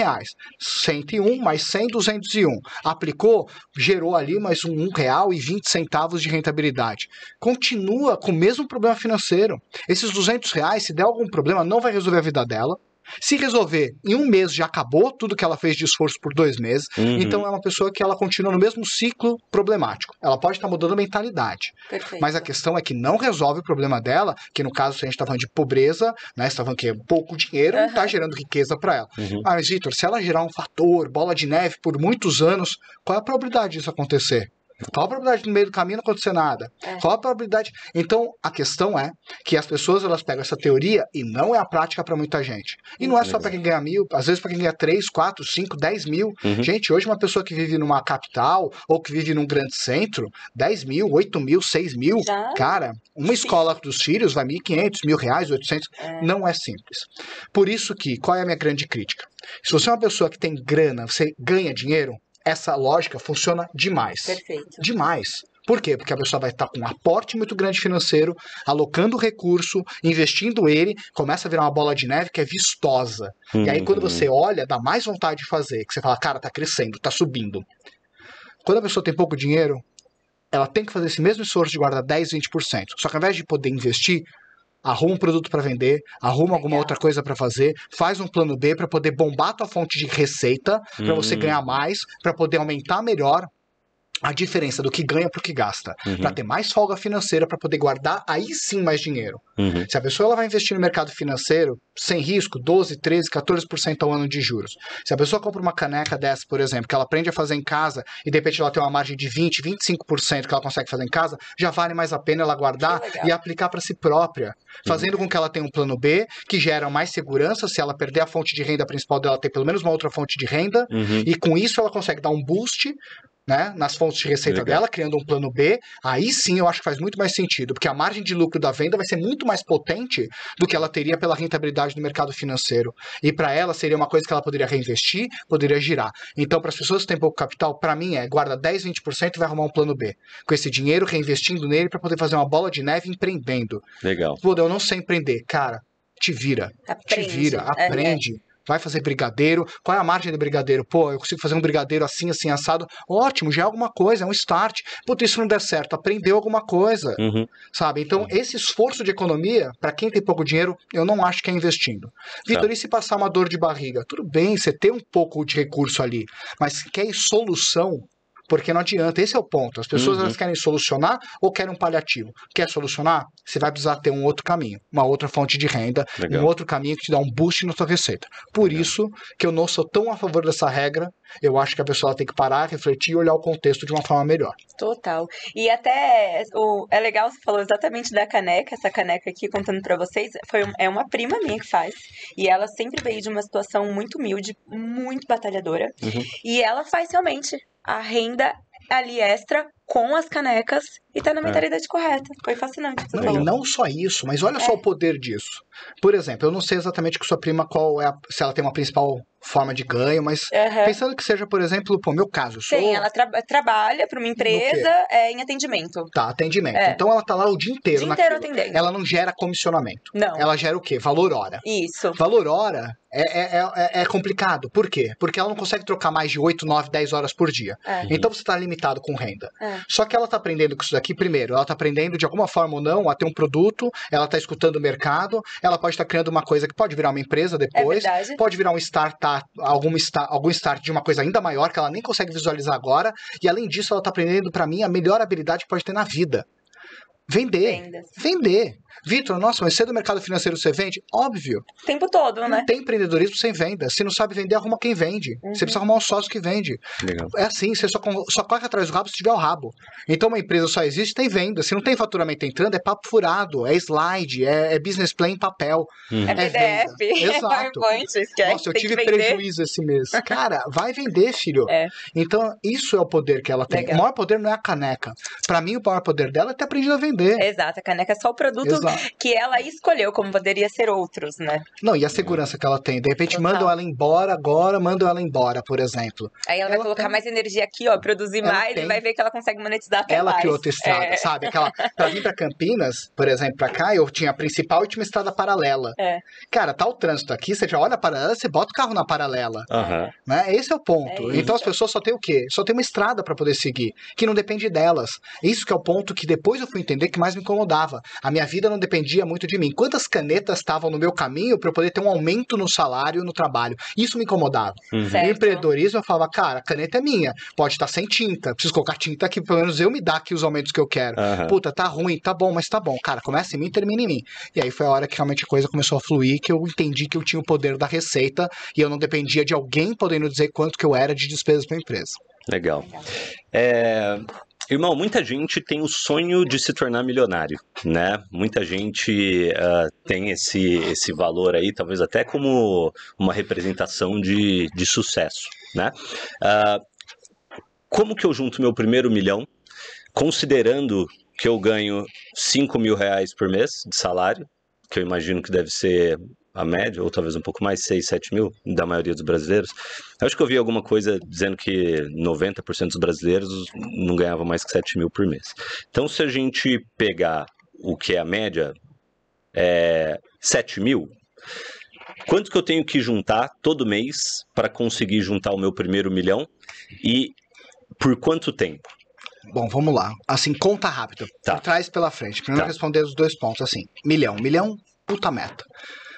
101 mais 100, 201. Aplicou, gerou ali mais R$ 1,20 de rentabilidade. Continua com o mesmo problema financeiro. Esses R$ 200, se der algum problema, não vai resolver a vida dela. Se resolver, em um mês já acabou tudo que ela fez de esforço por 2 meses. Então é uma pessoa que ela continua no mesmo ciclo problemático. Ela pode estar mudando a mentalidade. Perfeito. Mas a questão é que não resolve o problema dela, que no caso, se a gente está falando de pobreza, né, você está falando que é pouco dinheiro, está gerando riqueza para ela. Mas, Vitor, se ela gerar um fator, bola de neve por muitos anos, qual é a probabilidade disso acontecer? Qual a probabilidade no meio do caminho não acontecer nada? Qual a probabilidade? Então, a questão é que as pessoas elas pegam essa teoria e não é a prática para muita gente. E não é só para quem ganha 1.000, às vezes para quem ganha 3, 4, 5, 10 mil. Gente, hoje uma pessoa que vive numa capital ou que vive num grande centro, 10 mil, 8 mil, 6 mil, cara, uma escola dos filhos vai R$ 1.500, R$ 1.800, não é simples. Por isso que, qual é a minha grande crítica? Se você é uma pessoa que tem grana, você ganha dinheiro, essa lógica funciona demais. Perfeito. Demais. Por quê? Porque a pessoa vai estar com um aporte muito grande financeiro, alocando recurso, investindo ele, começa a virar uma bola de neve que é vistosa. E aí quando você olha, dá mais vontade de fazer, que você fala, cara, tá crescendo, tá subindo. Quando a pessoa tem pouco dinheiro, ela tem que fazer esse mesmo esforço de guardar 10, 20%. Só que ao invés de poder investir, arruma um produto para vender, arruma alguma outra coisa para fazer, faz um plano B para poder bombar a tua fonte de receita, para você ganhar mais, para poder aumentar melhor a diferença do que ganha pro que gasta, para ter mais folga financeira, para poder guardar aí sim mais dinheiro. Se a pessoa ela vai investir no mercado financeiro sem risco, 12, 13, 14% ao ano de juros. Se a pessoa compra uma caneca dessa, por exemplo, que ela aprende a fazer em casa e de repente ela tem uma margem de 20, 25% que ela consegue fazer em casa, já vale mais a pena ela guardar e aplicar para si própria, fazendo com que ela tenha um plano B que gera mais segurança. Se ela perder a fonte de renda principal dela, ter pelo menos uma outra fonte de renda, e com isso ela consegue dar um boost, né, nas fontes de receita dela, criando um plano B. Aí sim eu acho que faz muito mais sentido, porque a margem de lucro da venda vai ser muito mais potente do que ela teria pela rentabilidade do mercado financeiro. E para ela seria uma coisa que ela poderia reinvestir, poderia girar. Então, para as pessoas que têm pouco capital, para mim guarda 10, 20% e vai arrumar um plano B. Com esse dinheiro, reinvestindo nele para poder fazer uma bola de neve empreendendo. Legal. Pô, eu não sei empreender. Cara, te vira. Aprende. Vai fazer brigadeiro. Qual é a margem do brigadeiro? Pô, eu consigo fazer um brigadeiro assim, assim, assado. Ótimo, já é alguma coisa, é um start. Putz, isso não der certo, aprendeu alguma coisa. Sabe? Então, esse esforço de economia, para quem tem pouco dinheiro, eu não acho que é investindo. Vitor, e se passar uma dor de barriga? Tudo bem, você tem um pouco de recurso ali, mas quer solução? Porque não adianta, esse é o ponto. As pessoas elas querem solucionar ou querem um paliativo. Quer solucionar? Você vai precisar ter um outro caminho, uma outra fonte de renda, um outro caminho que te dá um boost na sua receita. Por isso que eu não sou tão a favor dessa regra. Eu acho que a pessoa tem que parar, refletir e olhar o contexto de uma forma melhor. Total. E até é legal, você falou exatamente da caneca, essa caneca aqui, contando pra vocês, é uma prima minha que faz. E ela sempre veio de uma situação muito humilde, muito batalhadora. E ela faz realmente a renda ali extra com as canecas e tá na mentalidade correta. Foi fascinante. Que você falou. E não só isso, mas olha só o poder disso. Por exemplo, eu não sei exatamente com sua prima se ela tem uma principal forma de ganho, mas pensando que seja, por exemplo, meu caso. Sim, ela trabalha para uma empresa em atendimento. Tá, atendimento. Então ela tá lá o dia inteiro. O dia inteiro atendendo. Ela não gera comissionamento. Não. Ela gera o quê? Valor hora. Isso. Valor hora é complicado. Por quê? Porque ela não consegue trocar mais de 8, 9, 10 horas por dia. Então você tá limitado com renda. Só que ela tá aprendendo com isso daqui, primeiro, ela tá aprendendo de alguma forma ou não a ter um produto, ela tá escutando o mercado, ela pode estar criando uma coisa que pode virar uma empresa depois, pode virar um startup, algum start de uma coisa ainda maior que ela nem consegue visualizar agora, e além disso ela tá aprendendo, pra mim, a melhor habilidade que pode ter na vida. Vender. Vitor, nossa, mas você é do mercado financeiro, você vende? Óbvio. O tempo todo, né? Não tem empreendedorismo sem venda. Se não sabe vender, arruma quem vende. Você precisa arrumar um sócio que vende. Legal. É assim, você só corre atrás do rabo se tiver o rabo. Então uma empresa só existe se tem venda. Se não tem faturamento entrando, é papo furado, é slide, é business plan em papel. É PDF, é PowerPoint. Nossa, eu tive prejuízo esse mês. Cara, vai vender, filho. Então, isso é o poder que ela tem. Legal. O maior poder não é a caneca. Pra mim, o maior poder dela é ter aprendido a vender. Exato, a caneca é só o produto que ela escolheu, como poderia ser outros, né? Não, e a segurança que ela tem. De repente, mandam ela embora agora, mandam ela embora, por exemplo. Aí ela vai colocar mais energia aqui, ó, produzir mais e vai ver que ela consegue monetizar até mais. Ela criou outra estrada, sabe? Pra vir pra Campinas, por exemplo, pra cá, eu tinha a principal e tinha uma estrada paralela. Cara, tá o trânsito aqui, você já olha a paralela, você bota o carro na paralela. Né? Esse é o ponto. Então as pessoas só tem o quê? Só tem uma estrada pra poder seguir, que não depende delas. Isso que é o ponto que depois eu fui entender que mais me incomodava. A minha vida não dependia muito de mim. Quantas canetas estavam no meu caminho para eu poder ter um aumento no salário, no trabalho? Isso me incomodava. No empreendedorismo eu falava, cara, a caneta é minha, pode estar sem tinta, preciso colocar tinta aqui, pelo menos eu me dar aqui os aumentos que eu quero. Puta, tá ruim, tá bom, mas tá bom. Cara, começa em mim, termina em mim. E aí foi a hora que realmente a coisa começou a fluir, que eu entendi que eu tinha o poder da receita e eu não dependia de alguém podendo dizer quanto que eu era de despesas para a empresa. Legal. Irmão, muita gente tem o sonho de se tornar milionário, né? Muita gente tem esse valor aí, talvez até como uma representação de sucesso, né? Como que eu junto meu primeiro milhão, considerando que eu ganho 5 mil reais por mês de salário, que eu imagino que deve ser a média, ou talvez um pouco mais, 6, 7 mil, da maioria dos brasileiros. Eu acho que eu vi alguma coisa dizendo que 90% dos brasileiros não ganhavam mais que 7 mil por mês. Então, se a gente pegar o que é a média, 7 mil, quanto que eu tenho que juntar todo mês para conseguir juntar o meu primeiro milhão e por quanto tempo? Bom, vamos lá. Assim, conta rápida. Por trás e pela frente. Primeiro responder os dois pontos, assim. Milhão, puta meta.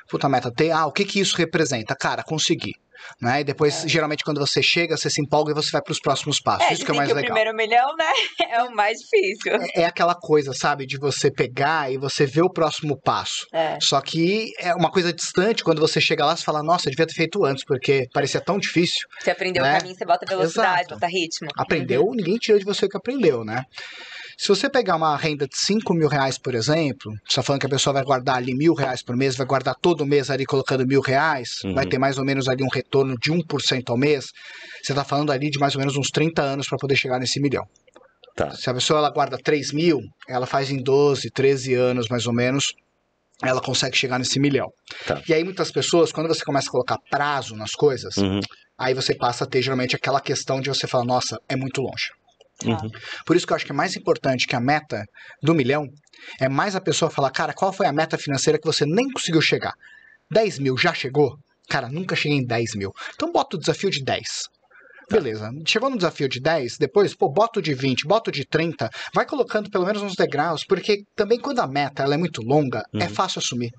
Puta meta ter, o que isso representa? Cara, conseguir. Né? E depois, geralmente, quando você chega, você se empolga e você vai para os próximos passos. Isso que é o mais legal. O primeiro milhão, né? É o mais difícil. É aquela coisa, sabe? De você pegar e você ver o próximo passo. Só que é uma coisa distante. Quando você chega lá, você fala, nossa, eu devia ter feito antes, porque parecia tão difícil. Você aprendeu o caminho, você bota velocidade, bota ritmo. Aprendeu, ninguém tira de você o que aprendeu, né? Se você pegar uma renda de 5 mil reais, por exemplo, você está falando que a pessoa vai guardar ali R$1.000 por mês, vai guardar todo mês ali colocando R$1.000, vai ter mais ou menos ali um retorno de 1% ao mês, você está falando ali de mais ou menos uns 30 anos para poder chegar nesse milhão. Se a pessoa ela guarda 3 mil, ela faz em 12, 13 anos mais ou menos, ela consegue chegar nesse milhão. E aí muitas pessoas, quando você começa a colocar prazo nas coisas, aí você passa a ter geralmente aquela questão de você falar, nossa, é muito longe. Por isso que eu acho que é mais importante que a meta do milhão é mais a pessoa falar, cara, qual foi a meta financeira que você nem conseguiu chegar? 10 mil já chegou? Cara, nunca cheguei em 10 mil. Então bota o desafio de 10. Beleza, chegou no desafio de 10, depois, bota o de 20, bota o de 30, vai colocando pelo menos uns degraus, porque também quando a meta ela é muito longa, é fácil assumir.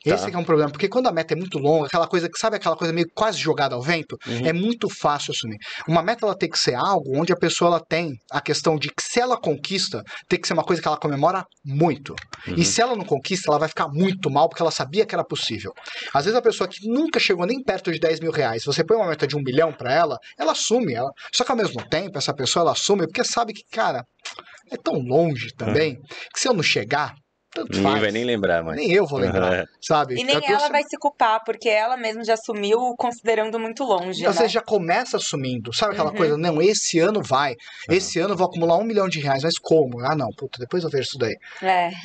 Esse que é um problema, porque quando a meta é muito longa, aquela coisa que, sabe, aquela coisa meio quase jogada ao vento, é muito fácil assumir. Uma meta, ela tem que ser algo onde a pessoa, ela tem a questão de que se ela conquista, tem que ser uma coisa que ela comemora muito. E se ela não conquista, ela vai ficar muito mal, porque ela sabia que era possível. Às vezes a pessoa que nunca chegou nem perto de 10 mil reais, você põe uma meta de 1 milhão pra ela assume. Só que ao mesmo tempo, essa pessoa, ela assume porque sabe que, cara, é tão longe também, que se eu não chegar, tanto Ninguém faz. vai nem lembrar mais. Nem eu vou lembrar, sabe? E nem ela vai se culpar, porque ela mesma já assumiu considerando muito longe, Às né? vezes já começa assumindo, sabe aquela coisa, não, esse ano vai, esse ano eu vou acumular 1 milhão de reais, mas como? Ah, não, puta, depois eu vejo isso daí.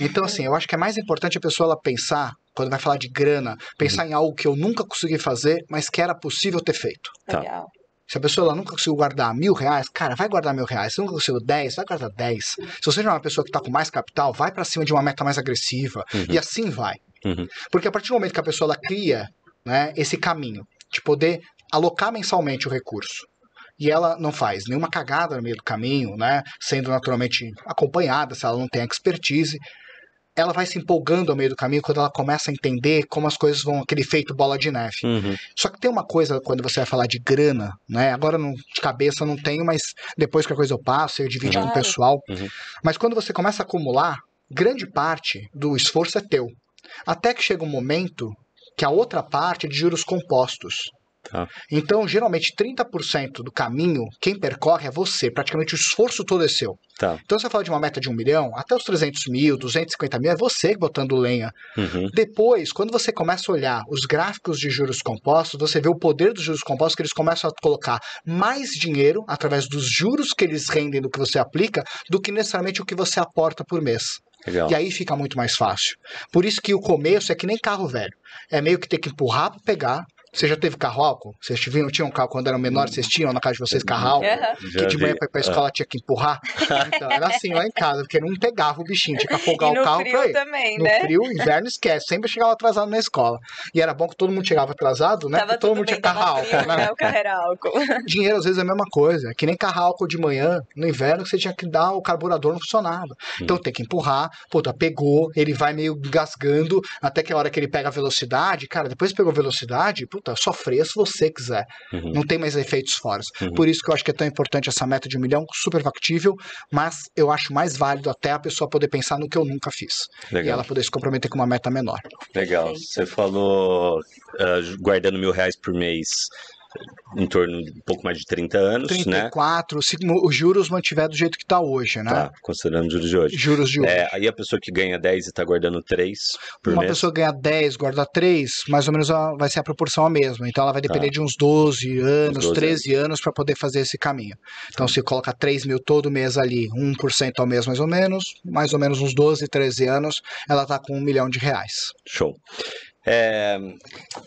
Então, assim, eu acho que é mais importante a pessoa ela pensar, quando vai falar de grana, pensar em algo que eu nunca consegui fazer, mas que era possível ter feito. Legal. Se a pessoa ela nunca conseguiu guardar 1.000 reais, cara, vai guardar 1.000 reais. Se nunca conseguiu 10, vai guardar 10. Se você já é uma pessoa que está com mais capital, vai para cima de uma meta mais agressiva. E assim vai. Porque a partir do momento que a pessoa ela cria, né, esse caminho de poder alocar mensalmente o recurso, e ela não faz nenhuma cagada no meio do caminho, né, sendo naturalmente acompanhada, se ela não tem expertise, ela vai se empolgando ao meio do caminho quando ela começa a entender como as coisas vão, aquele efeito bola de neve. Só que tem uma coisa, quando você vai falar de grana, né? Agora de cabeça não tenho, mas depois que a coisa eu passo, eu divido com o pessoal. Mas quando você começa a acumular, grande parte do esforço é teu. Até que chega um momento que a outra parte é de juros compostos. Então, geralmente, 30% do caminho, quem percorre é você. Praticamente o esforço todo é seu. Então, você fala de uma meta de 1 milhão, até os 300 mil, 250 mil, é você botando lenha. Depois, quando você começa a olhar os gráficos de juros compostos, você vê o poder dos juros compostos, que eles começam a colocar mais dinheiro, através dos juros que eles rendem do que você aplica, do que necessariamente o que você aporta por mês. Legal. E aí fica muito mais fácil. Por isso que o começo é que nem carro velho. É meio que ter que empurrar para pegar. Você já teve carro álcool? Vocês tinham um carro quando eram menores? Vocês tinham na casa de vocês carro álcool? Que de manhã pra ir pra escola tinha que empurrar? Então, era assim lá em casa, porque não pegava o bichinho, tinha que afogar o carro pra ir. Também, no frio, inverno, esquece. Sempre chegava atrasado na escola. E era bom que todo mundo chegava atrasado, né? Porque todo mundo tinha carro álcool, né? O carro era álcool. Dinheiro, às vezes, é a mesma coisa. É que nem carro álcool de manhã, no inverno, que você tinha que dar, o carburador não funcionava. Então tem que empurrar, puta, pegou, ele vai meio engasgando, até que a hora que ele pega a velocidade, cara, depois que pegou a velocidade, puta, só freia se você quiser. Não tem mais efeitos fora. Por isso que eu acho que é tão importante essa meta de 1 milhão, super factível, mas eu acho mais válido até a pessoa poder pensar no que eu nunca fiz. Legal. E ela poder se comprometer com uma meta menor. Legal. Você falou guardando R$1.000 por mês em torno de um pouco mais de 30 anos, 34, né? Se os juros mantiver do jeito que está hoje, né? Tá, considerando os juros de hoje. Juros de hoje. Aí a pessoa que ganha 10 e está guardando 3 por mês? Uma pessoa ganha 10, guarda 3, mais ou menos vai ser a proporção a mesma. Então ela vai depender de uns 12 anos, 13 anos para poder fazer esse caminho. Então se coloca 3 mil todo mês ali, 1% ao mês mais ou menos uns 12, 13 anos, ela tá com R$1 milhão. Show.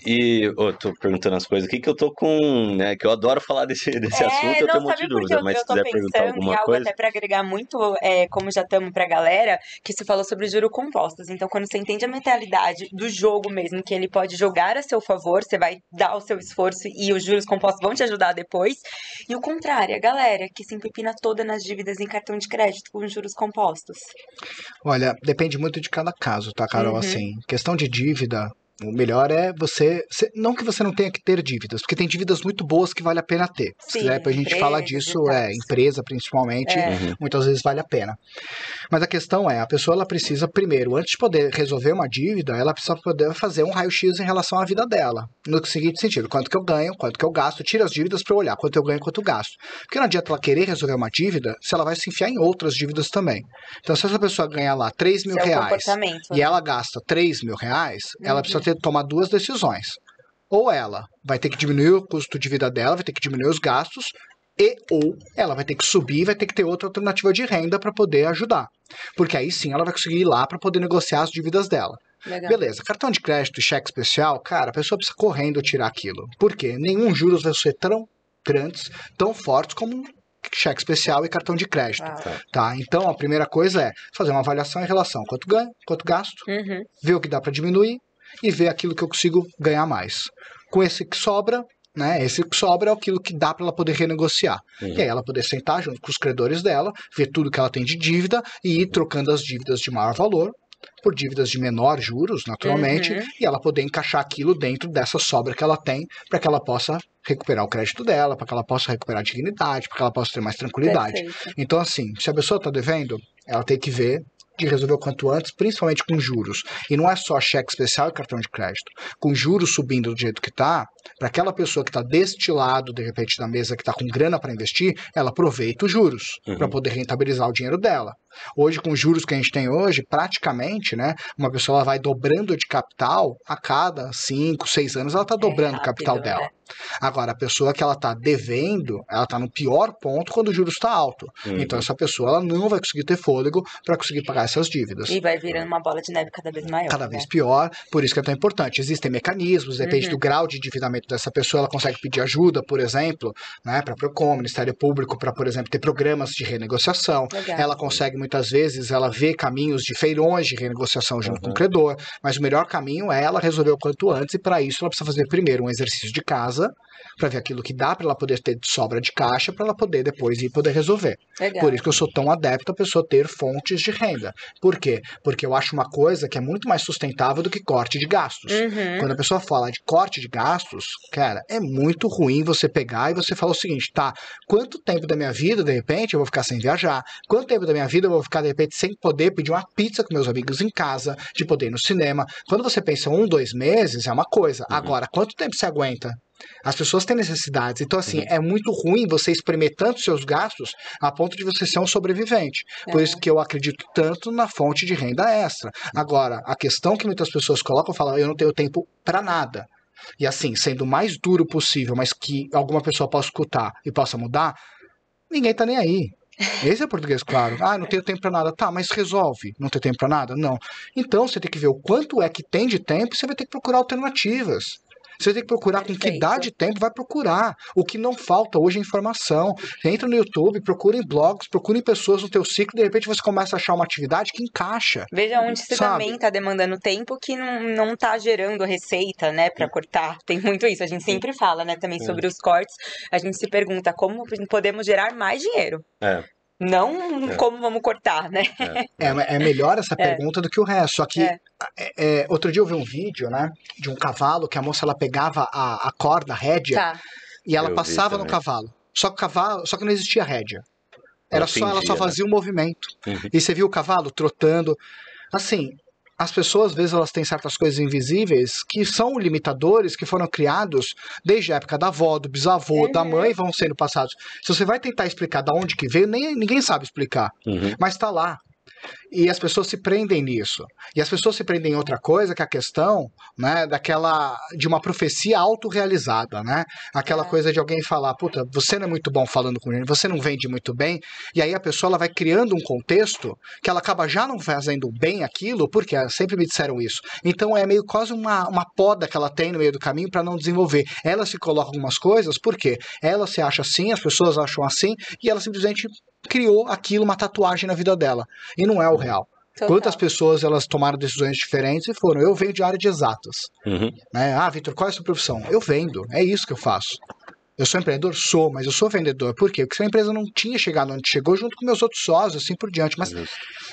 E eu tô perguntando as coisas aqui que eu tô com, né, que eu adoro falar desse assunto, eu tenho um monte de dúvida, mas se quiser perguntar alguma coisa. Até para agregar muito, como já estamos pra galera, que você falou sobre juros compostos. Então, quando você entende a mentalidade do jogo mesmo, que ele pode jogar a seu favor, você vai dar o seu esforço e os juros compostos vão te ajudar depois. E o contrário, a galera que se empipina toda nas dívidas em cartão de crédito com juros compostos. Olha, depende muito de cada caso, tá, Carol? Assim, questão de dívida, o melhor é não que você não tenha que ter dívidas, porque tem dívidas muito boas que vale a pena ter. Sim, se quiser, depois a gente fala disso, empresa principalmente, muitas vezes vale a pena. Mas a questão é, a pessoa ela precisa primeiro, antes de poder resolver uma dívida, ela precisa poder fazer um raio-x em relação à vida dela. No seguinte sentido, quanto que eu ganho, quanto que eu gasto, tira as dívidas para eu olhar quanto eu ganho, quanto eu gasto. Porque não adianta ela querer resolver uma dívida se ela vai se enfiar em outras dívidas também. Então se essa pessoa ganha lá R$3 mil e ela gasta R$3 mil, ela precisa tomar duas decisões. Ou ela vai ter que diminuir o custo de vida dela, vai ter que diminuir os gastos, ou ela vai ter que subir, vai ter que ter outra alternativa de renda para poder ajudar. Porque aí sim ela vai conseguir ir lá para poder negociar as dívidas dela. Legal. Beleza, cartão de crédito e cheque especial, cara, a pessoa precisa correndo tirar aquilo. Por quê? Nenhum juros vai ser tão grandes, tão fortes como cheque especial e cartão de crédito. Tá? Então a primeira coisa é fazer uma avaliação em relação a quanto ganho, quanto gasto, ver o que dá para diminuir e ver aquilo que eu consigo ganhar mais. Com esse que sobra, né? Esse que sobra é aquilo que dá para ela poder renegociar. E aí ela poder sentar junto com os credores dela, ver tudo que ela tem de dívida e ir trocando as dívidas de maior valor, por dívidas de menor juros, naturalmente, e ela poder encaixar aquilo dentro dessa sobra que ela tem, para que ela possa recuperar o crédito dela, para que ela possa recuperar a dignidade, para que ela possa ter mais tranquilidade. Perfeito. Então, assim, se a pessoa está devendo, ela tem que ver de resolver o quanto antes, principalmente com juros. E não é só cheque especial e cartão de crédito. Com juros subindo do jeito que está, para aquela pessoa que está deste lado, de repente, da mesa, que está com grana para investir, ela aproveita os juros para poder rentabilizar o dinheiro dela. Hoje, com os juros que a gente tem hoje, praticamente, né, uma pessoa ela vai dobrando de capital a cada 5, 6 anos, ela está dobrando o capital dela. Né? Agora, a pessoa que ela está devendo, ela está no pior ponto quando o juros está alto. Então, essa pessoa ela não vai conseguir ter fôlego para conseguir pagar essas dívidas. E vai virando uma bola de neve cada vez maior. Cada vez pior, por isso que é tão importante. Existem mecanismos, depende do grau de endividamento dessa pessoa, ela consegue pedir ajuda, por exemplo, né, para o Procon, Ministério Público, para, por exemplo, ter programas de renegociação. Legal. Ela consegue, muitas vezes, ela vê caminhos de feirões de renegociação junto com o credor, mas o melhor caminho é ela resolver o quanto antes, e para isso ela precisa fazer primeiro um exercício de casa, para ver aquilo que dá para ela poder ter de sobra de caixa, para ela poder depois ir poder resolver. Legal. Por isso que eu sou tão adepto a pessoa ter fontes de renda. Por quê? Porque eu acho uma coisa que é muito mais sustentável do que corte de gastos. Quando a pessoa fala de corte de gastos, cara, é muito ruim você pegar e você falar o seguinte, tá, quanto tempo da minha vida, de repente, eu vou ficar sem viajar? Quanto tempo da minha vida eu vou ficar, de repente, sem poder pedir uma pizza com meus amigos em casa, de poder ir no cinema? Quando você pensa 1, 2 meses, é uma coisa. Agora, quanto tempo você aguenta? As pessoas têm necessidades, então assim, é muito ruim você espremer tanto seus gastos a ponto de você ser um sobrevivente. Por isso que eu acredito tanto na fonte de renda extra. Agora, a questão que muitas pessoas colocam, falam, eu não tenho tempo para nada. E assim, sendo o mais duro possível, mas que alguma pessoa possa escutar e possa mudar, ninguém tá nem aí. Esse é o português claro. Ah, não tenho tempo para nada. Tá, mas resolve. Não ter tempo para nada? Não. Então, você tem que ver o quanto é que tem de tempo e você vai ter que procurar alternativas. Você tem que procurar com que dá de tempo, vai procurar. O que não falta hoje é informação. Você entra no YouTube, procura em blogs, procura em pessoas no teu ciclo, de repente você começa a achar uma atividade que encaixa. Veja onde você também tá demandando tempo que não tá gerando receita, né, pra cortar. Tem muito isso. A gente sempre fala, né, também sobre os cortes. A gente se pergunta como podemos gerar mais dinheiro. Não como vamos cortar, né? É melhor essa pergunta do que o resto. Só que outro dia eu vi um vídeo, né, de um cavalo que a moça ela pegava a corda, a rédea, e ela passava no cavalo. Só que não existia rédea. Ela só fazia um movimento. E você viu o cavalo trotando. Assim, as pessoas, às vezes, elas têm certas coisas invisíveis que são limitadores, que foram criados desde a época da avó, do bisavô, da mãe, vão sendo passados. Se você vai tentar explicar de onde que veio, ninguém sabe explicar. Mas está lá. E as pessoas se prendem nisso. E as pessoas se prendem em outra coisa, que é a questão, né, de uma profecia autorrealizada, né? Aquela coisa de alguém falar, puta, você não é muito bom falando com ele, você não vende muito bem, e aí a pessoa ela vai criando um contexto que ela acaba já não fazendo bem aquilo, porque sempre me disseram isso. Então é meio quase uma poda que ela tem no meio do caminho para não desenvolver. Ela se coloca algumas coisas, por quê? Ela se acha assim, as pessoas acham assim, e ela simplesmente criou aquilo, uma tatuagem na vida dela. E não é o real. Total. Quantas pessoas elas tomaram decisões diferentes e foram, eu venho de área de exatas. Né? Ah, Vitor, qual é a sua profissão? Eu vendo, é isso que eu faço. Eu sou empreendedor? Sou, mas eu sou vendedor. Por quê? Porque se a empresa não tinha chegado onde chegou, junto com meus outros sócios, assim por diante. Mas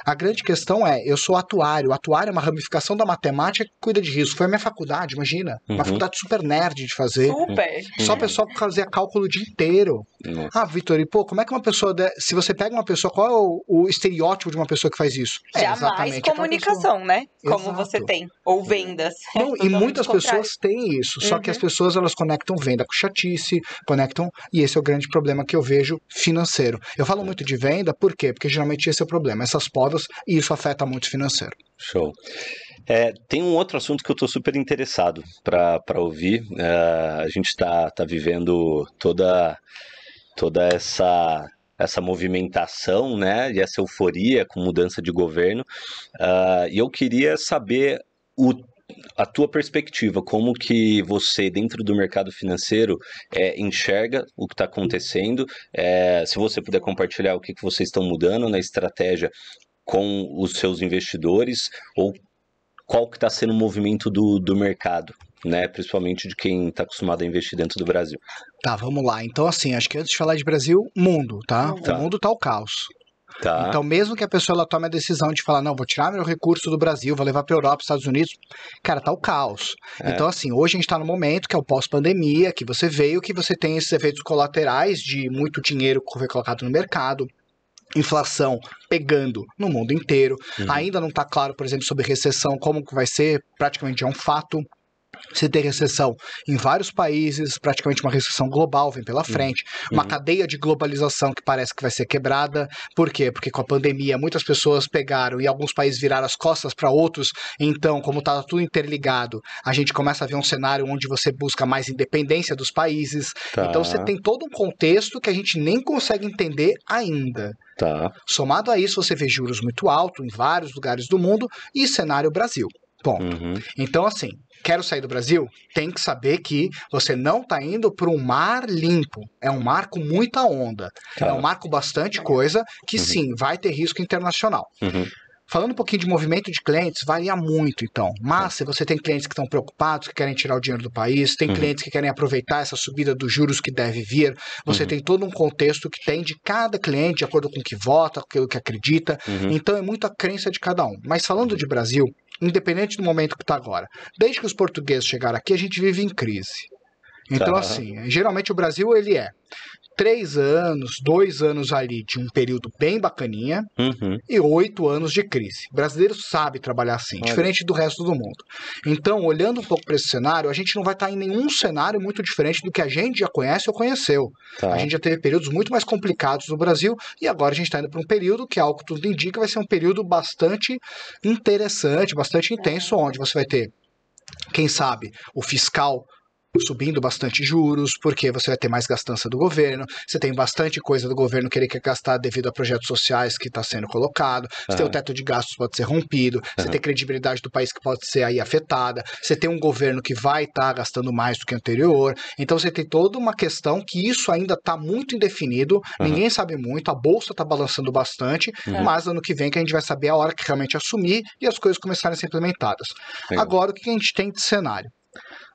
a grande questão é, eu sou atuário. O atuário é uma ramificação da matemática que cuida de risco. Foi a minha faculdade, imagina. Uma faculdade super nerd de fazer. Super. Só o pessoal que fazia cálculo o dia inteiro. Ah, Vitor, e pô, como é que uma pessoa... Se você pega uma pessoa, qual é o estereótipo de uma pessoa que faz isso? Jamais comunicação, né? Como Exato. você tem. Ou vendas. Não, e muitas pessoas têm isso. Só que as pessoas, elas conectam venda com chatice, conectam... E esse é o grande problema que eu vejo financeiro. Eu falo muito de venda, por quê? Porque geralmente esse é o problema. Essas podas, e isso afeta muito o financeiro. Show. Tem um outro assunto que eu estou super interessado para ouvir. A gente está vivendo toda essa movimentação, né, e essa euforia com mudança de governo. E eu queria saber a tua perspectiva, como que você, dentro do mercado financeiro, enxerga o que está acontecendo, se você puder compartilhar o que vocês estão mudando na estratégia com os seus investidores, ou qual que está sendo o movimento do mercado, né? Principalmente de quem está acostumado a investir dentro do Brasil. Tá, vamos lá. Então, assim, acho que antes de falar de Brasil, mundo, tá? O mundo tá o caos. Tá. Então, mesmo que a pessoa ela tome a decisão de falar, não, vou tirar meu recurso do Brasil, vou levar para Europa, Estados Unidos, cara, tá o caos. Então, assim, hoje a gente tá no momento que é o pós-pandemia, que você veio, que você tem esses efeitos colaterais de muito dinheiro que foi colocado no mercado, inflação pegando no mundo inteiro. Ainda não está claro, por exemplo, sobre recessão, como que vai ser, praticamente é um fato. Você tem recessão em vários países, praticamente uma recessão global vem pela frente, uma cadeia de globalização que parece que vai ser quebrada. Por quê? Porque com a pandemia muitas pessoas pegaram e alguns países viraram as costas para outros, então como está tudo interligado, a gente começa a ver um cenário onde você busca mais independência dos países. Tá. Então você tem todo um contexto que a gente nem consegue entender ainda. Tá. Somado a isso, você vê juros muito altos em vários lugares do mundo e cenário Brasil. Ponto. Então, assim, quero sair do Brasil? Tem que saber que você não está indo para um mar limpo. É um mar com muita onda. Tá. É um mar com bastante coisa que, sim, vai ter risco internacional. Falando um pouquinho de movimento de clientes, varia muito, então. Mas se você tem clientes que estão preocupados, que querem tirar o dinheiro do país, tem clientes que querem aproveitar essa subida dos juros que deve vir, você tem todo um contexto que tem de cada cliente, de acordo com o que vota, com aquilo que acredita. Então é muito a crença de cada um. Mas falando de Brasil, independente do momento que está agora, desde que os portugueses chegaram aqui, a gente vive em crise. Então, assim, geralmente o Brasil, ele é 3 anos, 2 anos ali de um período bem bacaninha e 8 anos de crise. O brasileiro sabe trabalhar assim, diferente do resto do mundo. Então, olhando um pouco para esse cenário, a gente não vai estar em nenhum cenário muito diferente do que a gente já conhece ou conheceu. A gente já teve períodos muito mais complicados no Brasil e agora a gente está indo para um período que, ao que tudo indica, vai ser um período bastante interessante, bastante intenso, onde você vai ter, quem sabe, o fiscal subindo bastante juros, porque você vai ter mais gastança do governo, você tem bastante coisa do governo querer gastar devido a projetos sociais que está sendo colocado, você tem o teto de gastos pode ser rompido, você tem credibilidade do país que pode ser aí afetada, você tem um governo que vai estar gastando mais do que o anterior, então você tem toda uma questão que isso ainda está muito indefinido, ninguém sabe muito, a bolsa está balançando bastante, mas ano que vem que a gente vai saber a hora que realmente assumir e as coisas começarem a ser implementadas. Agora, o que a gente tem de cenário?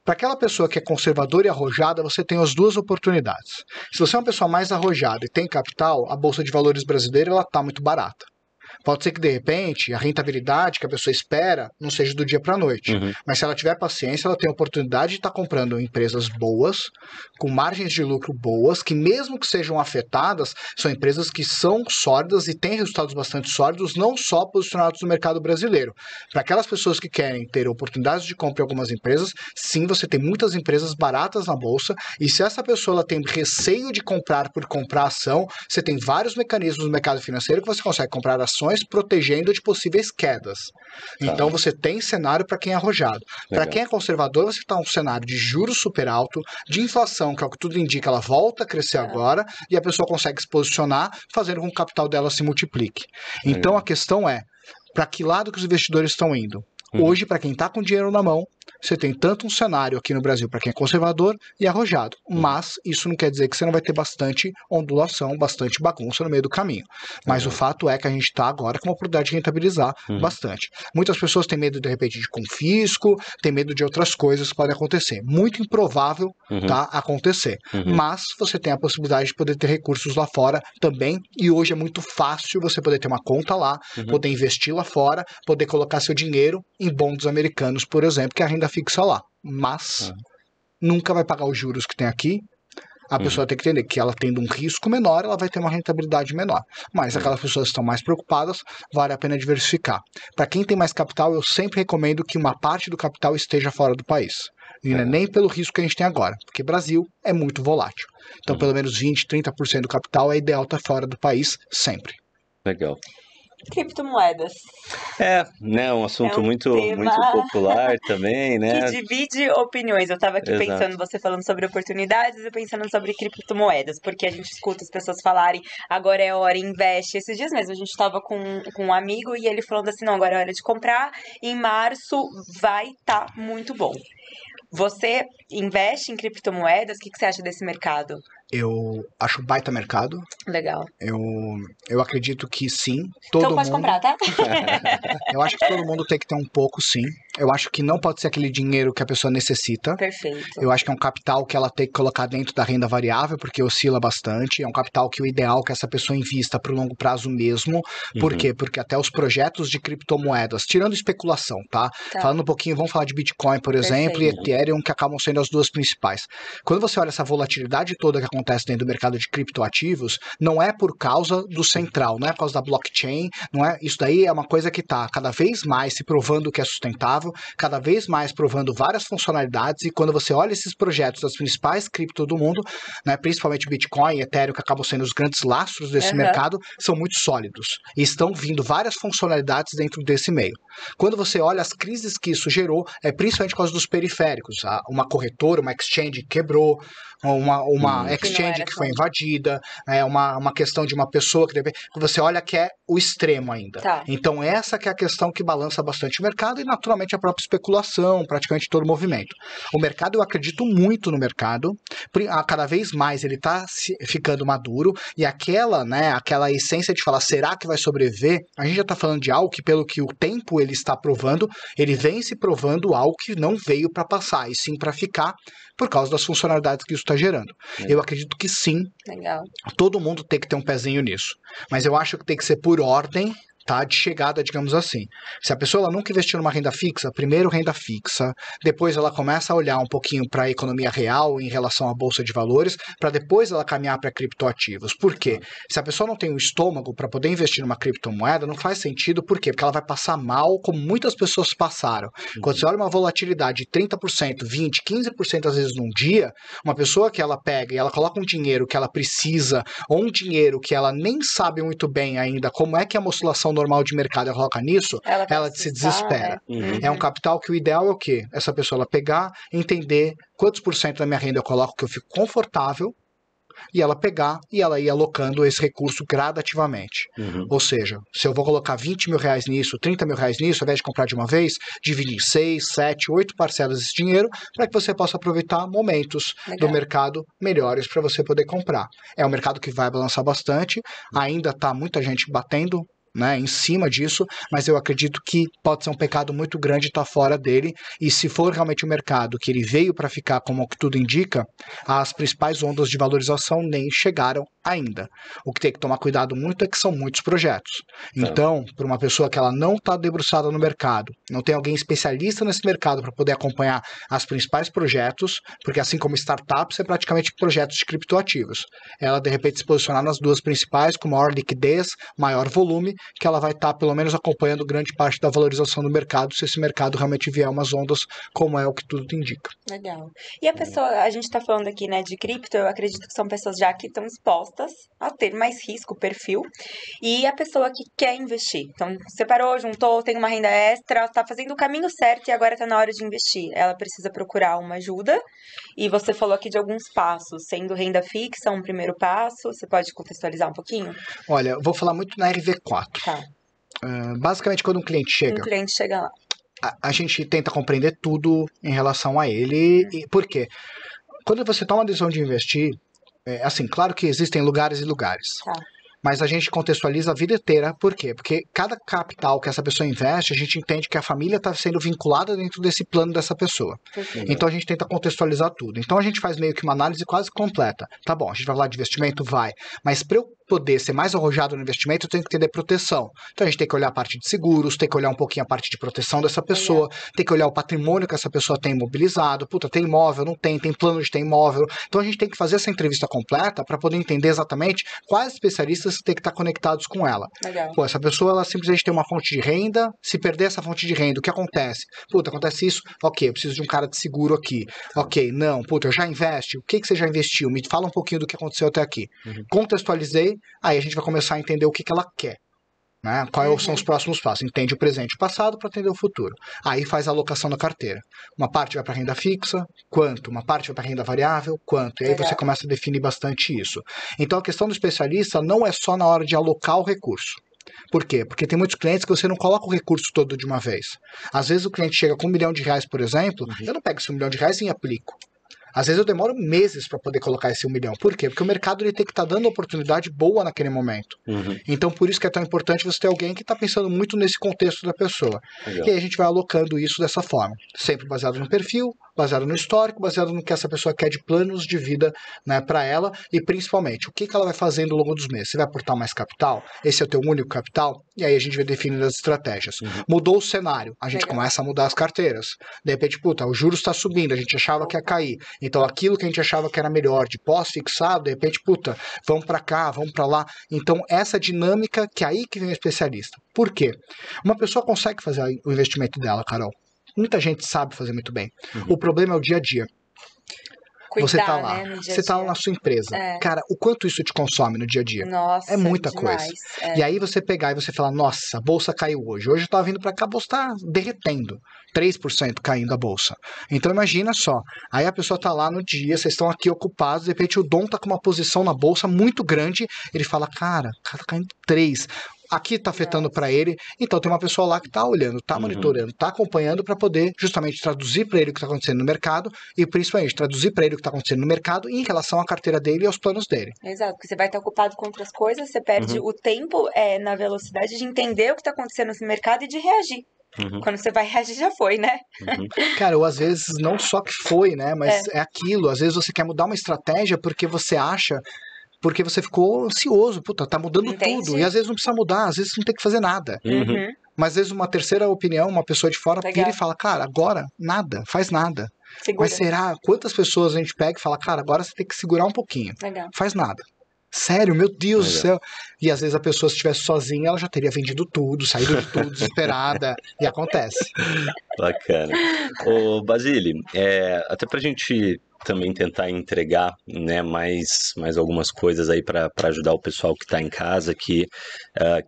Para aquela pessoa que é conservadora e arrojada, você tem as duas oportunidades. Se você é uma pessoa mais arrojada e tem capital, a Bolsa de Valores brasileira está muito barata. Pode ser que, de repente, a rentabilidade que a pessoa espera não seja do dia para a noite. Mas se ela tiver paciência, ela tem a oportunidade de estar comprando empresas boas, com margens de lucro boas, que mesmo que sejam afetadas, são empresas que são sólidas e têm resultados bastante sólidos, não só posicionados no mercado brasileiro. Para aquelas pessoas que querem ter oportunidades de compra em algumas empresas, sim, você tem muitas empresas baratas na Bolsa, e se essa pessoa ela tem receio de comprar por comprar ação, você tem vários mecanismos no mercado financeiro que você consegue comprar ações protegendo de possíveis quedas. Então você tem cenário para quem é arrojado. Para quem é conservador, você está um cenário de juros super alto, de inflação, que é o que tudo indica, ela volta a crescer agora, e a pessoa consegue se posicionar, fazendo com que o capital dela se multiplique. Então a questão é, para que lado que os investidores estão indo? Hoje, para quem está com dinheiro na mão, você tem tanto um cenário aqui no Brasil para quem é conservador e arrojado. Mas isso não quer dizer que você não vai ter bastante ondulação, bastante bagunça no meio do caminho. Mas o fato é que a gente está agora com uma oportunidade de rentabilizar bastante. Muitas pessoas têm medo, de repente, de confisco, têm medo de outras coisas que podem acontecer. Muito improvável acontecer. Mas você tem a possibilidade de poder ter recursos lá fora também. E hoje é muito fácil você poder ter uma conta lá, poder investir lá fora, poder colocar seu dinheiro em bonds americanos, por exemplo, que é a renda fixa lá. Mas nunca vai pagar os juros que tem aqui. A pessoa tem que entender que ela tendo um risco menor, ela vai ter uma rentabilidade menor. Mas aquelas pessoas que estão mais preocupadas, vale a pena diversificar. Para quem tem mais capital, eu sempre recomendo que uma parte do capital esteja fora do país. E não é nem pelo risco que a gente tem agora, porque Brasil é muito volátil. Então, pelo menos 20, 30% do capital é ideal estar fora do país sempre. Legal. Criptomoedas. Né, um assunto muito popular também, né? Que divide opiniões. Eu tava aqui pensando, você falando sobre oportunidades e pensando sobre criptomoedas, porque a gente escuta as pessoas falarem, agora é hora, investe. Esses dias mesmo a gente tava com um amigo e ele falando assim, não, agora é hora de comprar, em março vai muito bom. Você investe em criptomoedas? O que você acha desse mercado? Eu acho baita mercado. Legal. Eu acredito que sim. Então pode comprar, tá? Eu acho que todo mundo tem que ter um pouco, sim. Eu acho que não pode ser aquele dinheiro que a pessoa necessita. Perfeito. Eu acho que é um capital que ela tem que colocar dentro da renda variável, porque oscila bastante. É um capital que o ideal é que essa pessoa invista para o longo prazo mesmo. Por quê? Porque até os projetos de criptomoedas, tirando especulação, tá? Falando um pouquinho, vamos falar de Bitcoin, por exemplo, e Ethereum, que acabam sendo as duas principais. Quando você olha essa volatilidade toda que acontece dentro do mercado de criptoativos, não é por causa do central, não é por causa da blockchain, não é. Isso daí é uma coisa que está cada vez mais se provando que é sustentável, cada vez mais provando várias funcionalidades, e quando você olha esses projetos das principais cripto do mundo, né, principalmente Bitcoin e Ethereum, que acabam sendo os grandes lastros desse mercado, são muito sólidos. E estão vindo várias funcionalidades dentro desse meio. Quando você olha as crises que isso gerou, é principalmente por causa dos periféricos. Uma corretora, uma exchange quebrou, uma exchange que foi invadida, uma questão de uma pessoa que você olha que é o extremo ainda. Então essa que é a questão que balança bastante o mercado e naturalmente a própria especulação, praticamente todo o movimento. O mercado, eu acredito muito no mercado, cada vez mais ele está ficando maduro, e aquela essência de falar, será que vai sobreviver? A gente já está falando de algo que, pelo que o tempo ele está provando, ele vem se provando algo que não veio para passar, e sim para ficar, por causa das funcionalidades que isso está gerando. Eu acredito que sim, todo mundo tem que ter um pezinho nisso. Mas eu acho que tem que ser por ordem, tá, de chegada, digamos assim. Se a pessoa ela nunca investiu numa renda fixa, primeiro renda fixa, depois ela começa a olhar um pouquinho para a economia real em relação à bolsa de valores, para depois ela caminhar para criptoativos. Por quê? Se a pessoa não tem o estômago para poder investir numa criptomoeda, não faz sentido. Por quê? Porque ela vai passar mal, como muitas pessoas passaram. Quando você olha uma volatilidade de 30%, 20%, 15% às vezes num dia, uma pessoa que ela pega e ela coloca um dinheiro que ela precisa, ou um dinheiro que ela nem sabe muito bem ainda como é que é uma oscilação normal de mercado, ela coloca nisso, ela se desespera. É um capital que o ideal é o quê? Essa pessoa ela pegar, entender quantos por cento da minha renda eu coloco que eu fico confortável, e ela pegar e ela ir alocando esse recurso gradativamente. Ou seja, se eu vou colocar 20 mil reais nisso, 30 mil reais nisso, ao invés de comprar de uma vez, dividir em 6, 7, 8 parcelas desse dinheiro, para que você possa aproveitar momentos do mercado melhores para você poder comprar. É um mercado que vai balançar bastante, ainda está muita gente batendo, né, em cima disso, mas eu acredito que pode ser um pecado muito grande estar fora dele, e se for realmente o mercado que ele veio para ficar, como o que tudo indica, as principais ondas de valorização nem chegaram ainda. O que tem que tomar cuidado muito é que são muitos projetos. Então, para uma pessoa que ela não está debruçada no mercado, não tem alguém especialista nesse mercado para poder acompanhar os principais projetos, porque assim como startups, é praticamente projetos de criptoativos. Ela, de repente, se posicionar nas duas principais, com maior liquidez, maior volume, que ela vai estar, pelo menos, acompanhando grande parte da valorização do mercado, se esse mercado realmente vier umas ondas, como é o que tudo indica. Legal. E a pessoa, a gente está falando aqui, né, de cripto, eu acredito que são pessoas já que estão expostas a ter mais risco, perfil, e a pessoa que quer investir. Então, separou, juntou, tem uma renda extra, está fazendo o caminho certo e agora está na hora de investir. Ela precisa procurar uma ajuda, e você falou aqui de alguns passos, sendo renda fixa um primeiro passo, você pode contextualizar um pouquinho? Olha, eu vou falar muito na RV4. Basicamente, quando um cliente chega lá, a gente tenta compreender tudo em relação a ele. E por quê? Quando você toma a decisão de investir, assim, claro que existem lugares e lugares. Mas a gente contextualiza a vida inteira. Por quê? Porque cada capital que essa pessoa investe, a gente entende que a família está sendo vinculada dentro desse plano dessa pessoa. Então a gente tenta contextualizar tudo. Então a gente faz meio que uma análise quase completa. Tá bom, a gente vai falar de investimento? Vai. Mas para eu poder ser mais arrojado no investimento, eu tenho que entender proteção. Então a gente tem que olhar a parte de seguros, tem que olhar um pouquinho a parte de proteção dessa pessoa, tem que olhar o patrimônio que essa pessoa tem imobilizado. Puta, tem imóvel, não tem plano de ter imóvel. Então a gente tem que fazer essa entrevista completa para poder entender exatamente quais especialistas têm que estar conectados com ela. Pô, essa pessoa, ela simplesmente tem uma fonte de renda, se perder essa fonte de renda, o que acontece? Puta, acontece isso, ok, eu preciso de um cara de seguro aqui. Ok, não, puta, eu já investe, o que você já investiu? Me fala um pouquinho do que aconteceu até aqui. Contextualizei, aí a gente vai começar a entender o que ela quer. Né? Quais são os próximos passos? Entende o presente e o passado para entender o futuro. Aí faz a alocação da carteira. Uma parte vai para renda fixa, quanto? Uma parte vai para renda variável, quanto? E aí você começa a definir bastante isso. Então a questão do especialista não é só na hora de alocar o recurso. Por quê? Porque tem muitos clientes que você não coloca o recurso todo de uma vez. Às vezes o cliente chega com R$1 milhão, por exemplo, eu não pego esse R$1 milhão e aplico. Às vezes eu demoro meses para poder colocar esse 1 milhão. Por quê? Porque o mercado ele tem que estar dando oportunidade boa naquele momento. Então, por isso que é tão importante você ter alguém que está pensando muito nesse contexto da pessoa. Legal. E aí a gente vai alocando isso dessa forma. Sempre baseado no perfil, baseado no histórico, baseado no que essa pessoa quer de planos de vida, né, para ela e principalmente o que ela vai fazendo ao longo dos meses. Você vai aportar mais capital? Esse é o teu único capital? E aí a gente vai definindo as estratégias. Mudou o cenário, a gente começa a mudar as carteiras. De repente, o juros está subindo, a gente achava que ia cair. Então aquilo que a gente achava que era melhor de pós-fixado, de repente, vamos para cá, vamos para lá. Então essa dinâmica que é aí que vem o especialista. Por quê? Uma pessoa consegue fazer o investimento dela, Carol. Muita gente sabe fazer muito bem. O problema é o dia a dia. Cuidar, você tá lá, né, você tá lá na sua empresa. Cara, o quanto isso te consome no dia a dia? Nossa, é muita demais, coisa. E aí você pegar e você falar, nossa, a bolsa caiu hoje. Hoje eu tava vindo pra cá, a bolsa tá derretendo. 3% caindo a bolsa. Então imagina só, aí a pessoa tá lá no dia, vocês estão aqui ocupados, de repente o Dom tá com uma posição na bolsa muito grande, ele fala, cara, tá caindo 3%. Aqui tá afetando para ele, então tem uma pessoa lá que tá olhando, tá monitorando, tá acompanhando para poder justamente traduzir para ele o que tá acontecendo no mercado e principalmente traduzir para ele o que tá acontecendo no mercado em relação à carteira dele e aos planos dele. Exato, porque você vai estar ocupado com outras coisas, você perde o tempo na velocidade de entender o que tá acontecendo no mercado e de reagir. Quando você vai reagir, já foi, né? Cara, ou às vezes não só que foi, né? Mas é aquilo. Às vezes você quer mudar uma estratégia porque você acha... Porque você ficou ansioso, tá mudando tudo. E às vezes não precisa mudar, às vezes não tem que fazer nada. Mas às vezes uma terceira opinião, uma pessoa de fora pira e fala, cara, agora nada, faz nada. Segura. Mas será? Quantas pessoas a gente pega e fala, cara, agora você tem que segurar um pouquinho. Faz nada. Sério, meu Deus do céu. E às vezes a pessoa, se estivesse sozinha, ela já teria vendido tudo, saído de tudo, desesperada. E acontece. Bacana. Ô, Basile, até pra gente também tentar entregar, né, mais algumas coisas aí para ajudar o pessoal que está em casa, que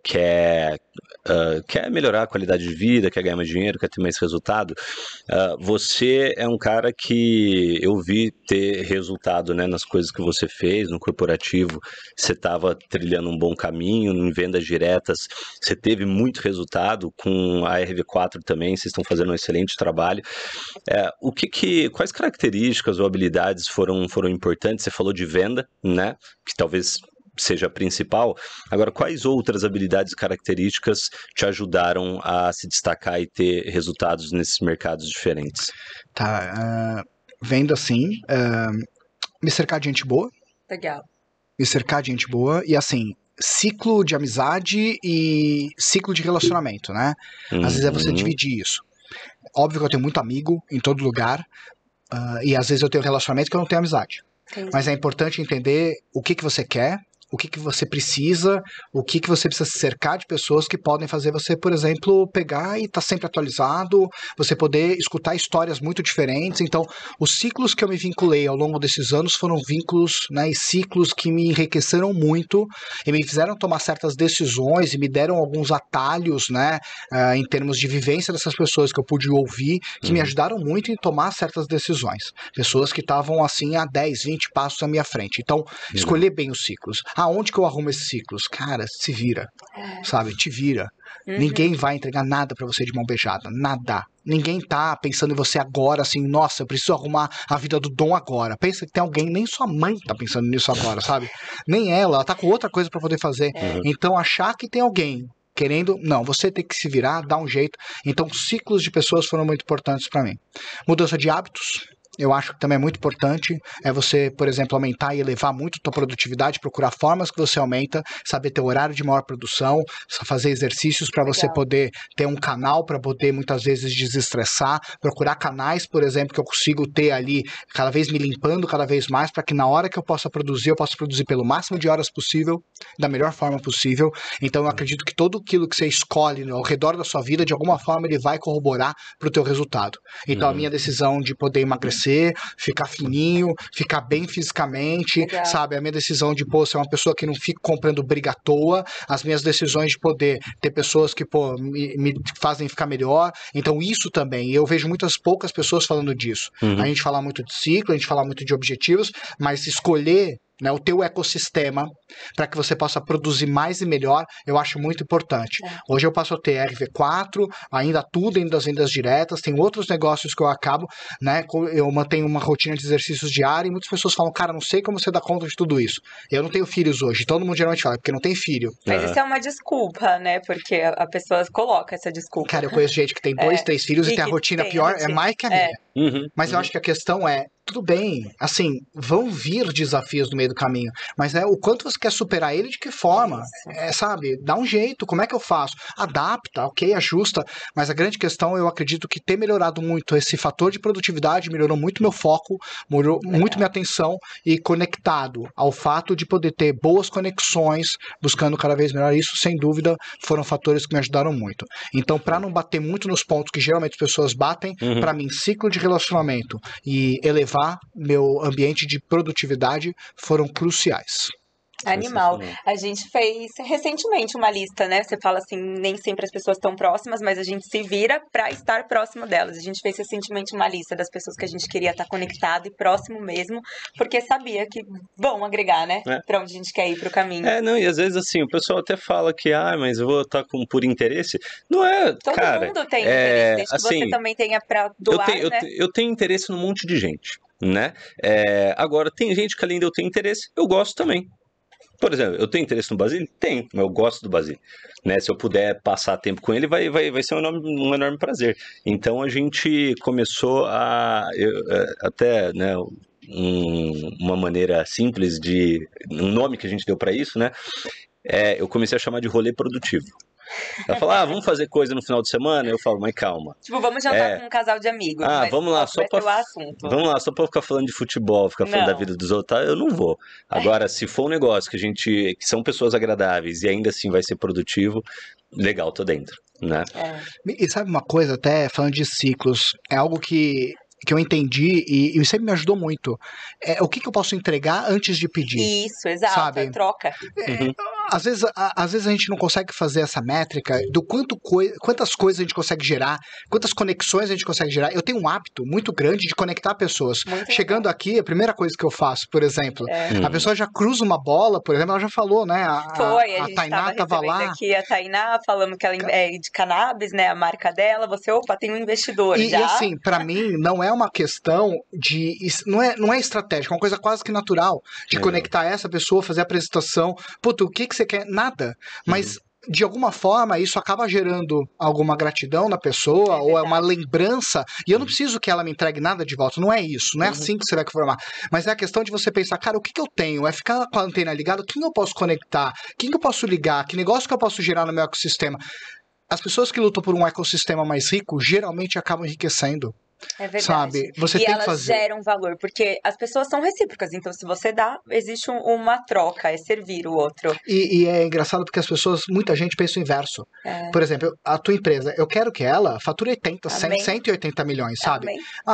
quer melhorar a qualidade de vida, quer ganhar mais dinheiro, quer ter mais resultado. Você é um cara que eu vi ter resultado, né, nas coisas que você fez, no corporativo, você estava trilhando um bom caminho, em vendas diretas, você teve muito resultado, com a RV4 também, vocês estão fazendo um excelente trabalho. Quais características ou habilidades foram importantes? Você falou de venda, né, que talvez seja a principal. Agora, quais outras habilidades e características te ajudaram a se destacar e ter resultados nesses mercados diferentes? Vendo assim, me cercar de gente boa. Legal. Me cercar de gente boa e assim, ciclo de amizade e ciclo de relacionamento, né? Às vezes é você dividir isso. Óbvio que eu tenho muito amigo em todo lugar, e às vezes eu tenho relacionamento que eu não tenho amizade. Entendi. Mas é importante entender o que você quer, o que você precisa, o que você precisa se cercar de pessoas que podem fazer você, por exemplo, pegar e estar sempre atualizado, você poder escutar histórias muito diferentes. Então, os ciclos que eu me vinculei ao longo desses anos foram vínculos, né, e ciclos que me enriqueceram muito e me fizeram tomar certas decisões e me deram alguns atalhos, né, em termos de vivência dessas pessoas que eu pude ouvir, que me ajudaram muito em tomar certas decisões. Pessoas que estavam, assim, a 10, 20 passos à minha frente. Então, escolher bem os ciclos. Aonde que eu arrumo esses ciclos? Cara, se vira, sabe? Te vira. Ninguém vai entregar nada pra você de mão beijada, nada. Ninguém tá pensando em você agora, assim, nossa, eu preciso arrumar a vida do Dom agora. Pensa que tem alguém, nem sua mãe tá pensando nisso agora, sabe? Nem ela tá com outra coisa pra poder fazer. Então, achar que tem alguém querendo, não, você tem que se virar, dar um jeito. Então, ciclos de pessoas foram muito importantes pra mim. Mudança de hábitos. Eu acho que também é muito importante, você, por exemplo, aumentar e elevar muito a tua produtividade, procurar formas que você aumenta, saber ter horário de maior produção, fazer exercícios para você poder ter um canal para poder muitas vezes desestressar, procurar canais, por exemplo, que eu consigo ter ali cada vez me limpando cada vez mais, para que na hora que eu possa produzir pelo máximo de horas possível, da melhor forma possível. Então eu acredito que tudo aquilo que você escolhe ao redor da sua vida, de alguma forma ele vai corroborar para o teu resultado. Então a minha decisão de poder emagrecer, ficar fininho, ficar bem fisicamente, sabe? A minha decisão de, ser uma pessoa que não fica comprando briga à toa, as minhas decisões de poder ter pessoas que, me fazem ficar melhor. Então isso também, eu vejo poucas pessoas falando disso. A gente fala muito de ciclo, a gente fala muito de objetivos, mas escolher né, o teu ecossistema, para que você possa produzir mais e melhor, eu acho muito importante. Hoje eu passo a ter RV4, ainda tudo dentro das vendas diretas, tem outros negócios que eu acabo, né, eu mantenho uma rotina de exercícios diária e muitas pessoas falam, cara, não sei como você dá conta de tudo isso. Eu não tenho filhos hoje, todo mundo geralmente fala, porque não tem filho. Mas isso é uma desculpa, né, porque a pessoa coloca essa desculpa. Cara, eu conheço gente que tem 2, 3 filhos e tem a rotina pior, é mais que a minha. Mas eu acho que a questão é, tudo bem, assim, vão vir desafios no meio do caminho, mas o quanto você quer superar ele, de que forma, sabe, dá um jeito, como é que eu faço? Adapta, ok, ajusta, mas a grande questão, eu acredito que ter melhorado muito esse fator de produtividade, melhorou muito meu foco, melhorou muito minha atenção e conectado ao fato de poder ter boas conexões, buscando cada vez melhor isso, sem dúvida, foram fatores que me ajudaram muito. Então, para não bater muito nos pontos que geralmente as pessoas batem, para mim, ciclo de relacionamento e elevar meu ambiente de produtividade foram cruciais. Animal. A gente fez recentemente uma lista, né? Você fala assim, nem sempre as pessoas estão próximas, mas a gente se vira para estar próximo delas. A gente fez recentemente uma lista das pessoas que a gente queria estar conectado e próximo mesmo, porque sabia que vão agregar, né? Para onde a gente quer ir, pro caminho. Não, e às vezes assim, o pessoal até fala que, mas eu vou estar por interesse. Não é, Todo cara. Todo mundo tem interesse, desde que você também tenha para doar, né? Eu tenho interesse num monte de gente, né? Agora, tem gente que além de eu ter interesse, eu gosto também. Por exemplo, eu tenho interesse no Basílio? Tenho, mas eu gosto do Basílio. Né? Se eu puder passar tempo com ele, vai ser um enorme prazer. Então a gente começou até, né, uma maneira simples um nome que a gente deu para isso, né? Eu comecei a chamar de rolê produtivo. Ela fala, vamos fazer coisa no final de semana? Eu falo, mas calma. Tipo, vamos jantar com um casal de amigos. Vamos lá, só pra ficar falando de futebol, ficar falando da vida dos outros, eu não vou. Agora, se for um negócio que são pessoas agradáveis e ainda assim vai ser produtivo, legal, tô dentro, né? E sabe uma coisa, até falando de ciclos, é algo que eu entendi e sempre me ajudou muito. O que eu posso entregar antes de pedir? Isso, exato, sabe? A troca. Às vezes a gente não consegue fazer essa métrica do quantas coisas a gente consegue gerar, quantas conexões a gente consegue gerar. Eu tenho um hábito muito grande de conectar pessoas. Muito Chegando legal. Aqui, a primeira coisa que eu faço, por exemplo, a pessoa já cruza uma bola, por exemplo, ela já falou, né? A gente Tainá tava lá. Aqui a Tainá falando que ela é de cannabis, né? A marca dela. Você, tem um investidor já. E assim, pra mim, não é uma questão de... Não é estratégica, é uma coisa quase que natural de conectar essa pessoa, fazer a apresentação. Puta, o que você quer? Nada. Mas... de alguma forma, isso acaba gerando alguma gratidão na pessoa, ou é uma lembrança, e eu não preciso que ela me entregue nada de volta, não é isso, não é assim que você vai formar, mas é a questão de você pensar, cara, o que eu tenho? É ficar com a antena ligada, quem eu posso conectar? Quem eu posso ligar? Que negócio que eu posso gerar no meu ecossistema? As pessoas que lutam por um ecossistema mais rico, geralmente acabam enriquecendo. É verdade. Sabe? Você tem elas que fazer. Geram valor, porque as pessoas são recíprocas, então se você dá, existe uma troca, é servir o outro. E é engraçado porque as pessoas, muita gente pensa o inverso. Por exemplo, a tua empresa, eu quero que ela fature 80, 100, 180 milhões, sabe?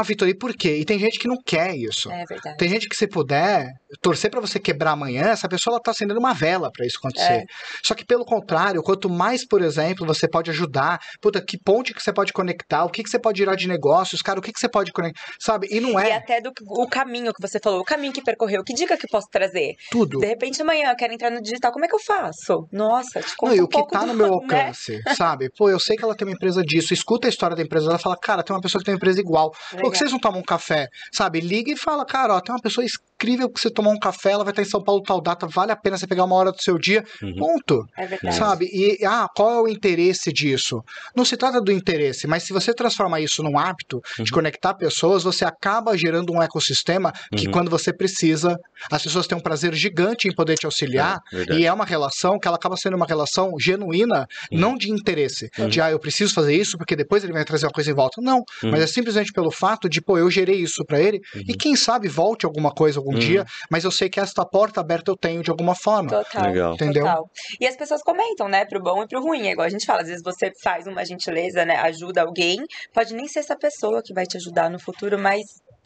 Vitor, e por quê? E tem gente que não quer isso. É verdade. Tem gente que, se puder, torcer pra você quebrar amanhã, essa pessoa ela tá acendendo uma vela pra isso acontecer. Só que, pelo contrário, quanto mais, por exemplo, você pode ajudar, que ponte que você pode conectar, o que você pode gerar de negócios, cara, o que você pode conectar, sabe? E não é... E até o caminho que você falou, o caminho que percorreu, que dica que eu posso trazer? Tudo. De repente, amanhã eu quero entrar no digital, como é que eu faço? Nossa, te conta o que tá no meu alcance, sabe? Eu sei que ela tem uma empresa disso, escuta a história da empresa, ela fala, cara, tem uma pessoa que tem uma empresa igual. Por que vocês não tomam um café? Sabe? Liga e fala, cara, tem uma pessoa incrível que você tomar um café, ela vai estar em São Paulo tal data, vale a pena você pegar uma hora do seu dia, ponto. É verdade. Sabe? E, qual é o interesse disso? Não se trata do interesse, mas se você transforma isso num hábito de conectar pessoas, você acaba gerando um ecossistema que quando você precisa, as pessoas têm um prazer gigante em poder te auxiliar, e é uma relação que ela acaba sendo uma relação genuína, não de interesse, de eu preciso fazer isso porque depois ele vai trazer uma coisa em volta. Não, mas é simplesmente pelo fato de, eu gerei isso pra ele, e quem sabe volte alguma coisa algum dia, mas eu sei que essa porta aberta eu tenho de alguma forma. Total. Legal. Entendeu? Total. E as pessoas comentam, né, pro bom e pro ruim, é igual a gente fala, às vezes você faz uma gentileza, né, ajuda alguém, pode nem ser essa pessoa que vai te ajudar no futuro, mas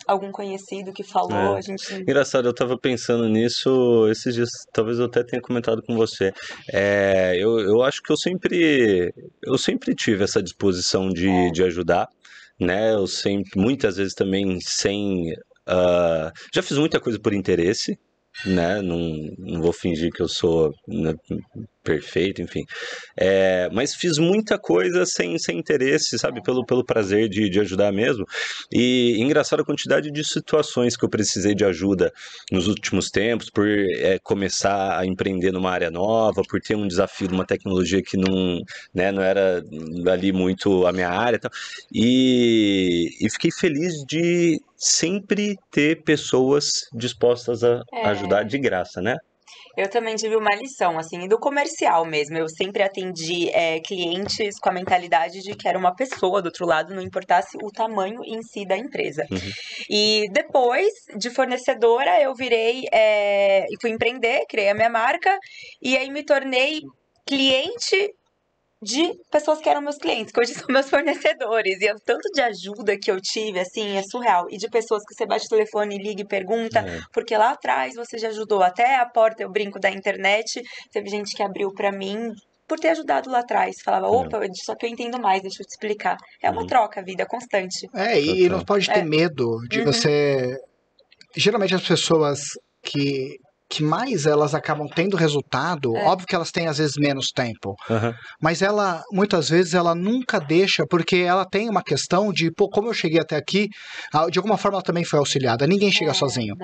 algum conhecido que falou, a gente... Engraçado, eu tava pensando nisso esses dias, talvez eu até tenha comentado com você. Eu acho que eu sempre tive essa disposição de ajudar, né? Muitas vezes também sem... já fiz muita coisa por interesse, né? Não vou fingir que eu sou, né, perfeito, enfim. Mas fiz muita coisa sem interesse, sabe? Pelo prazer de ajudar mesmo. E engraçado a quantidade de situações que eu precisei de ajuda nos últimos tempos, por começar a empreender numa área nova, por ter um desafio de uma tecnologia que não, né, não era ali muito a minha área e tal. E fiquei feliz de sempre ter pessoas dispostas a ajudar de graça, né? Eu também tive uma lição, assim, do comercial mesmo. Eu sempre atendi clientes com a mentalidade de que era uma pessoa do outro lado, não importasse o tamanho em si da empresa. Uhum. E depois de fornecedora, eu virei e fui empreender, criei a minha marca, e aí me tornei cliente de pessoas que eram meus clientes, que hoje são meus fornecedores. E o tanto de ajuda que eu tive, assim, é surreal. E de pessoas que você bate o telefone, liga e pergunta, porque lá atrás você já ajudou. Até a porta, eu brinco, da internet, teve gente que abriu pra mim por ter ajudado lá atrás. Falava, opa, só que eu entendo mais, deixa eu te explicar. É uma troca, a vida, constante. E não pode ter medo de você... Geralmente as pessoas que mais elas acabam tendo resultado, óbvio que elas têm às vezes menos tempo, mas ela, muitas vezes, ela nunca deixa, porque ela tem uma questão de, pô, como eu cheguei até aqui, de alguma forma ela também foi auxiliada, ninguém chega sozinho.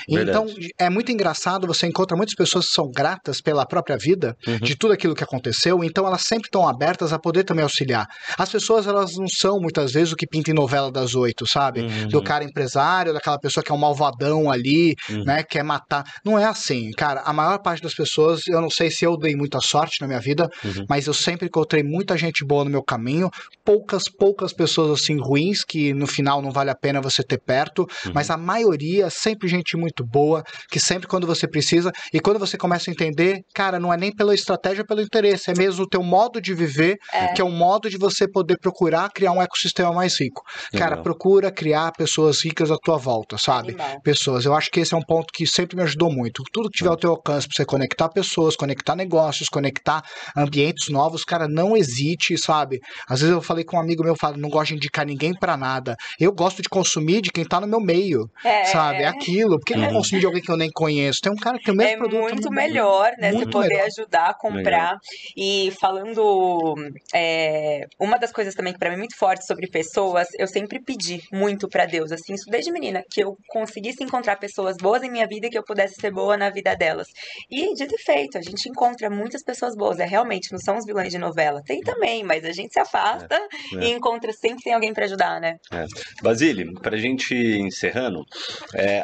Então, é muito engraçado, você encontra muitas pessoas que são gratas pela própria vida, de tudo aquilo que aconteceu, então elas sempre estão abertas a poder também auxiliar. As pessoas, elas não são, muitas vezes, o que pinta em novela das 8, sabe? Do cara empresário, daquela pessoa que é um malvadão ali, né, quer matar. Não é assim. Cara, a maior parte das pessoas, eu não sei se eu dei muita sorte na minha vida, mas eu sempre encontrei muita gente boa no meu caminho, poucas pessoas assim ruins, que no final não vale a pena você ter perto, mas a maioria, sempre gente muito boa, que sempre quando você precisa, e quando você começa a entender, cara, não é nem pela estratégia, pelo interesse, é mesmo o teu modo de viver, que é um modo de você poder procurar criar um ecossistema mais rico. Cara, procura criar pessoas ricas à tua volta, sabe? Pessoas, eu acho que esse é um ponto que sempre me ajudou muito. Tudo que tiver ao teu alcance pra você conectar pessoas, conectar negócios, conectar ambientes novos, cara, não hesite, sabe? Às vezes eu falei com um amigo meu, falo, não gosto de indicar ninguém pra nada. Eu gosto de consumir de quem tá no meu meio, sabe? É aquilo. Por que eu não consumir de alguém que eu nem conheço? Tem um cara que tem o mesmo produto. É muito melhor, né? Você poder ajudar a comprar. E falando, uma das coisas também que pra mim é muito forte sobre pessoas, eu sempre pedi muito pra Deus, assim, isso desde menina, que eu conseguisse encontrar pessoas boas em minha vida e que eu pudesse ser boa na vida delas. E dito e feito, a gente encontra muitas pessoas boas, realmente, não são os vilões de novela. Tem também, mas a gente se afasta e encontra, sempre tem alguém pra ajudar, né? Basílio, pra gente encerrando,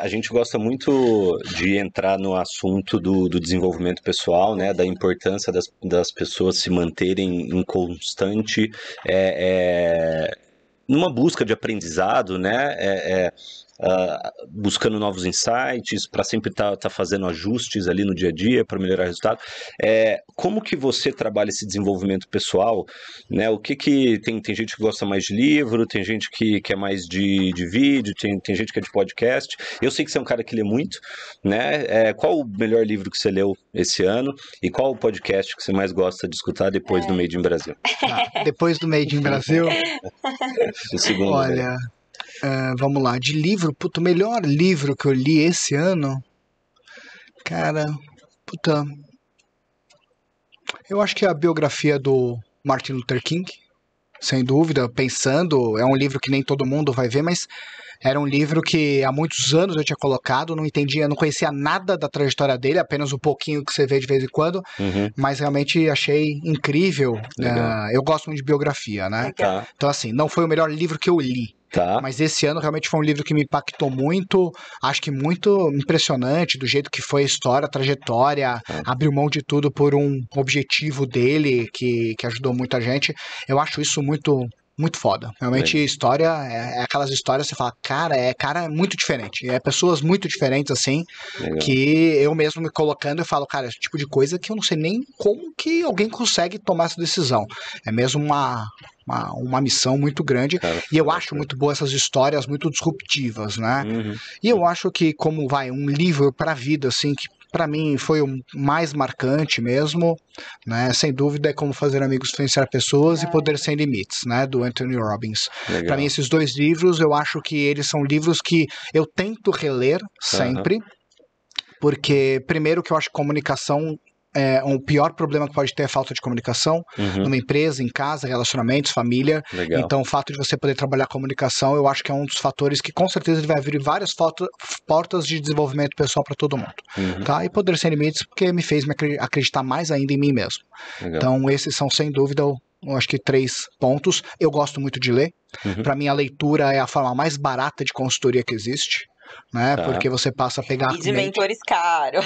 a gente gosta muito de entrar no assunto do desenvolvimento pessoal, né, da importância das pessoas se manterem em constante numa busca de aprendizado, né, buscando novos insights, para sempre estar fazendo ajustes ali no dia a dia para melhorar o resultado. Como que você trabalha esse desenvolvimento pessoal, né? O que tem gente que gosta mais de livro, tem gente que é mais de vídeo, tem gente que é de podcast. Eu sei que você é um cara que lê muito, né? Qual o melhor livro que você leu esse ano e qual o podcast que você mais gosta de escutar depois do Made in Brasil? Depois do Made in Brasil? O segundo. Olha... vamos lá, de livro, o melhor livro que eu li esse ano, cara, eu acho que é a biografia do Martin Luther King, sem dúvida, pensando, é um livro que nem todo mundo vai ver, mas era um livro que há muitos anos eu tinha colocado, não entendia, não conhecia nada da trajetória dele, apenas um pouquinho que você vê de vez em quando, mas realmente achei incrível. Eu gosto muito de biografia, né? Então assim, não foi o melhor livro que eu li, mas esse ano realmente foi um livro que me impactou muito, acho que muito impressionante, do jeito que foi a história, a trajetória, abriu mão de tudo por um objetivo dele, que ajudou muita gente. Eu acho isso muito foda. Realmente, história é aquelas histórias que você fala, cara, é muito diferente. É pessoas muito diferentes, assim, que eu mesmo me colocando, eu falo, cara, esse tipo de coisa que eu não sei nem como que alguém consegue tomar essa decisão. É mesmo uma missão muito grande, e eu acho muito boa essas histórias muito disruptivas, né? E eu acho que como um livro pra vida, assim, que pra mim foi o mais marcante mesmo, né? Sem dúvida é Como Fazer Amigos, Influenciar Pessoas e Poder Sem Limites, né? Do Anthony Robbins. Pra mim esses dois livros, eu acho que eles são livros que eu tento reler sempre, porque primeiro que eu acho que comunicação o pior problema que pode ter é a falta de comunicação numa empresa, em casa, relacionamentos, família. Legal. Então o fato de você poder trabalhar comunicação, eu acho que é um dos fatores que com certeza ele vai abrir várias portas de desenvolvimento pessoal para todo mundo. Tá? E Poder Sem Limites porque me fez acreditar mais ainda em mim mesmo. Legal. Então esses são sem dúvida eu acho que 3 pontos. Eu gosto muito de ler. Para mim a leitura é a forma mais barata de consultoria que existe. Né? Tá. Porque você passa a pegar... E de mentores caros.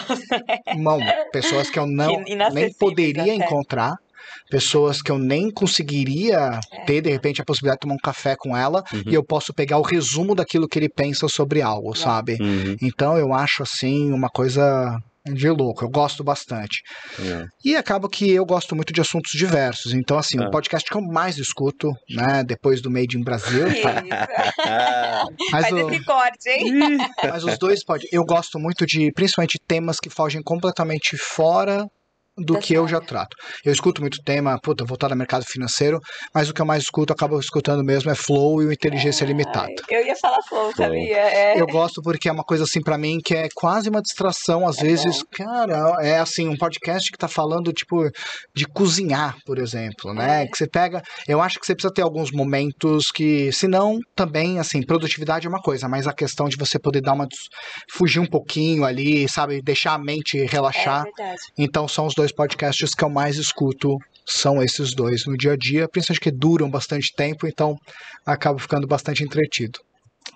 Pessoas que eu nem poderia encontrar, pessoas que eu nem conseguiria ter, de repente, a possibilidade de tomar um café com ela, e eu posso pegar o resumo daquilo que ele pensa sobre algo, sabe? Então eu acho, assim, uma coisa... de louco, eu gosto bastante. E acaba que eu gosto muito de assuntos diversos. Então, assim, o podcast que eu mais escuto, né, depois do Made in Brasil. Faz esse corte, hein? Mas os dois eu gosto muito de, principalmente, temas que fogem completamente fora do que eu já trato. Eu escuto muito tema, voltado ao mercado financeiro, mas o que eu mais escuto, acabo escutando mesmo, é Flow e o Inteligência Limitada. Eu ia falar Flow, sabia? Eu gosto porque é uma coisa assim pra mim que é quase uma distração, às vezes, cara, é assim, um podcast que tá falando, tipo, de cozinhar, por exemplo, né? Que você pega, eu acho que você precisa ter alguns momentos que, senão, também, assim, produtividade é uma coisa, mas a questão de você poder fugir um pouquinho ali, sabe, deixar a mente relaxar. É verdade. Então são os 2 podcasts que eu mais escuto, são esses 2 no dia a dia, principalmente que duram bastante tempo, então acabo ficando bastante entretido.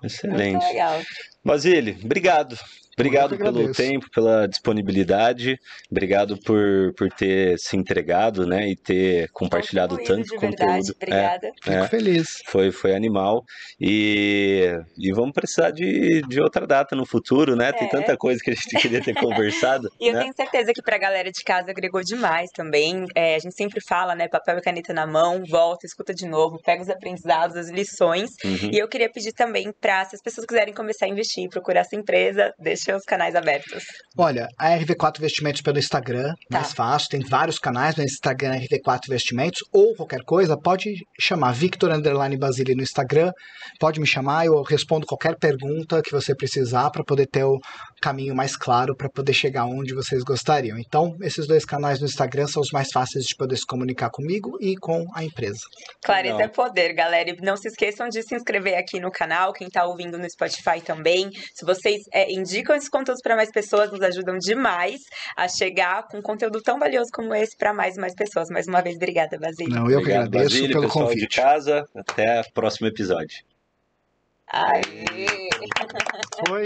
Excelente. Muito legal. Basile, obrigado. Obrigado pelo tempo, pela disponibilidade. Obrigado por ter se entregado, né? E ter compartilhado tanto conteúdo. Verdade. Obrigada. Fico feliz. Foi animal. E vamos precisar de outra data no futuro, né? Tem tanta coisa que a gente queria ter conversado. E eu tenho certeza que pra galera de casa agregou demais também. A gente sempre fala, né? Papel e caneta na mão, volta, escuta de novo, pega os aprendizados, as lições. E eu queria pedir também se as pessoas quiserem começar a investir, procurar essa empresa, deixa os canais abertos. Olha, a RV4 Investimentos pelo Instagram, mais fácil, tem vários canais no Instagram, RV4 Investimentos, ou qualquer coisa, pode chamar Victor_Basile no Instagram, pode me chamar, eu respondo qualquer pergunta que você precisar para poder ter o caminho mais claro para poder chegar onde vocês gostariam. Então, esses 2 canais no Instagram são os mais fáceis de poder se comunicar comigo e com a empresa. Clareza é poder, galera. E não se esqueçam de se inscrever aqui no canal, quem tá ouvindo no Spotify também. Se vocês indicam esses conteúdos para mais pessoas, nos ajudam demais a chegar com conteúdo tão valioso como esse para mais e mais pessoas. Mais uma vez, obrigada, Basile. Não, eu que agradeço Basile, pelo pessoal convite. De casa, até o próximo episódio. Aê! Foi.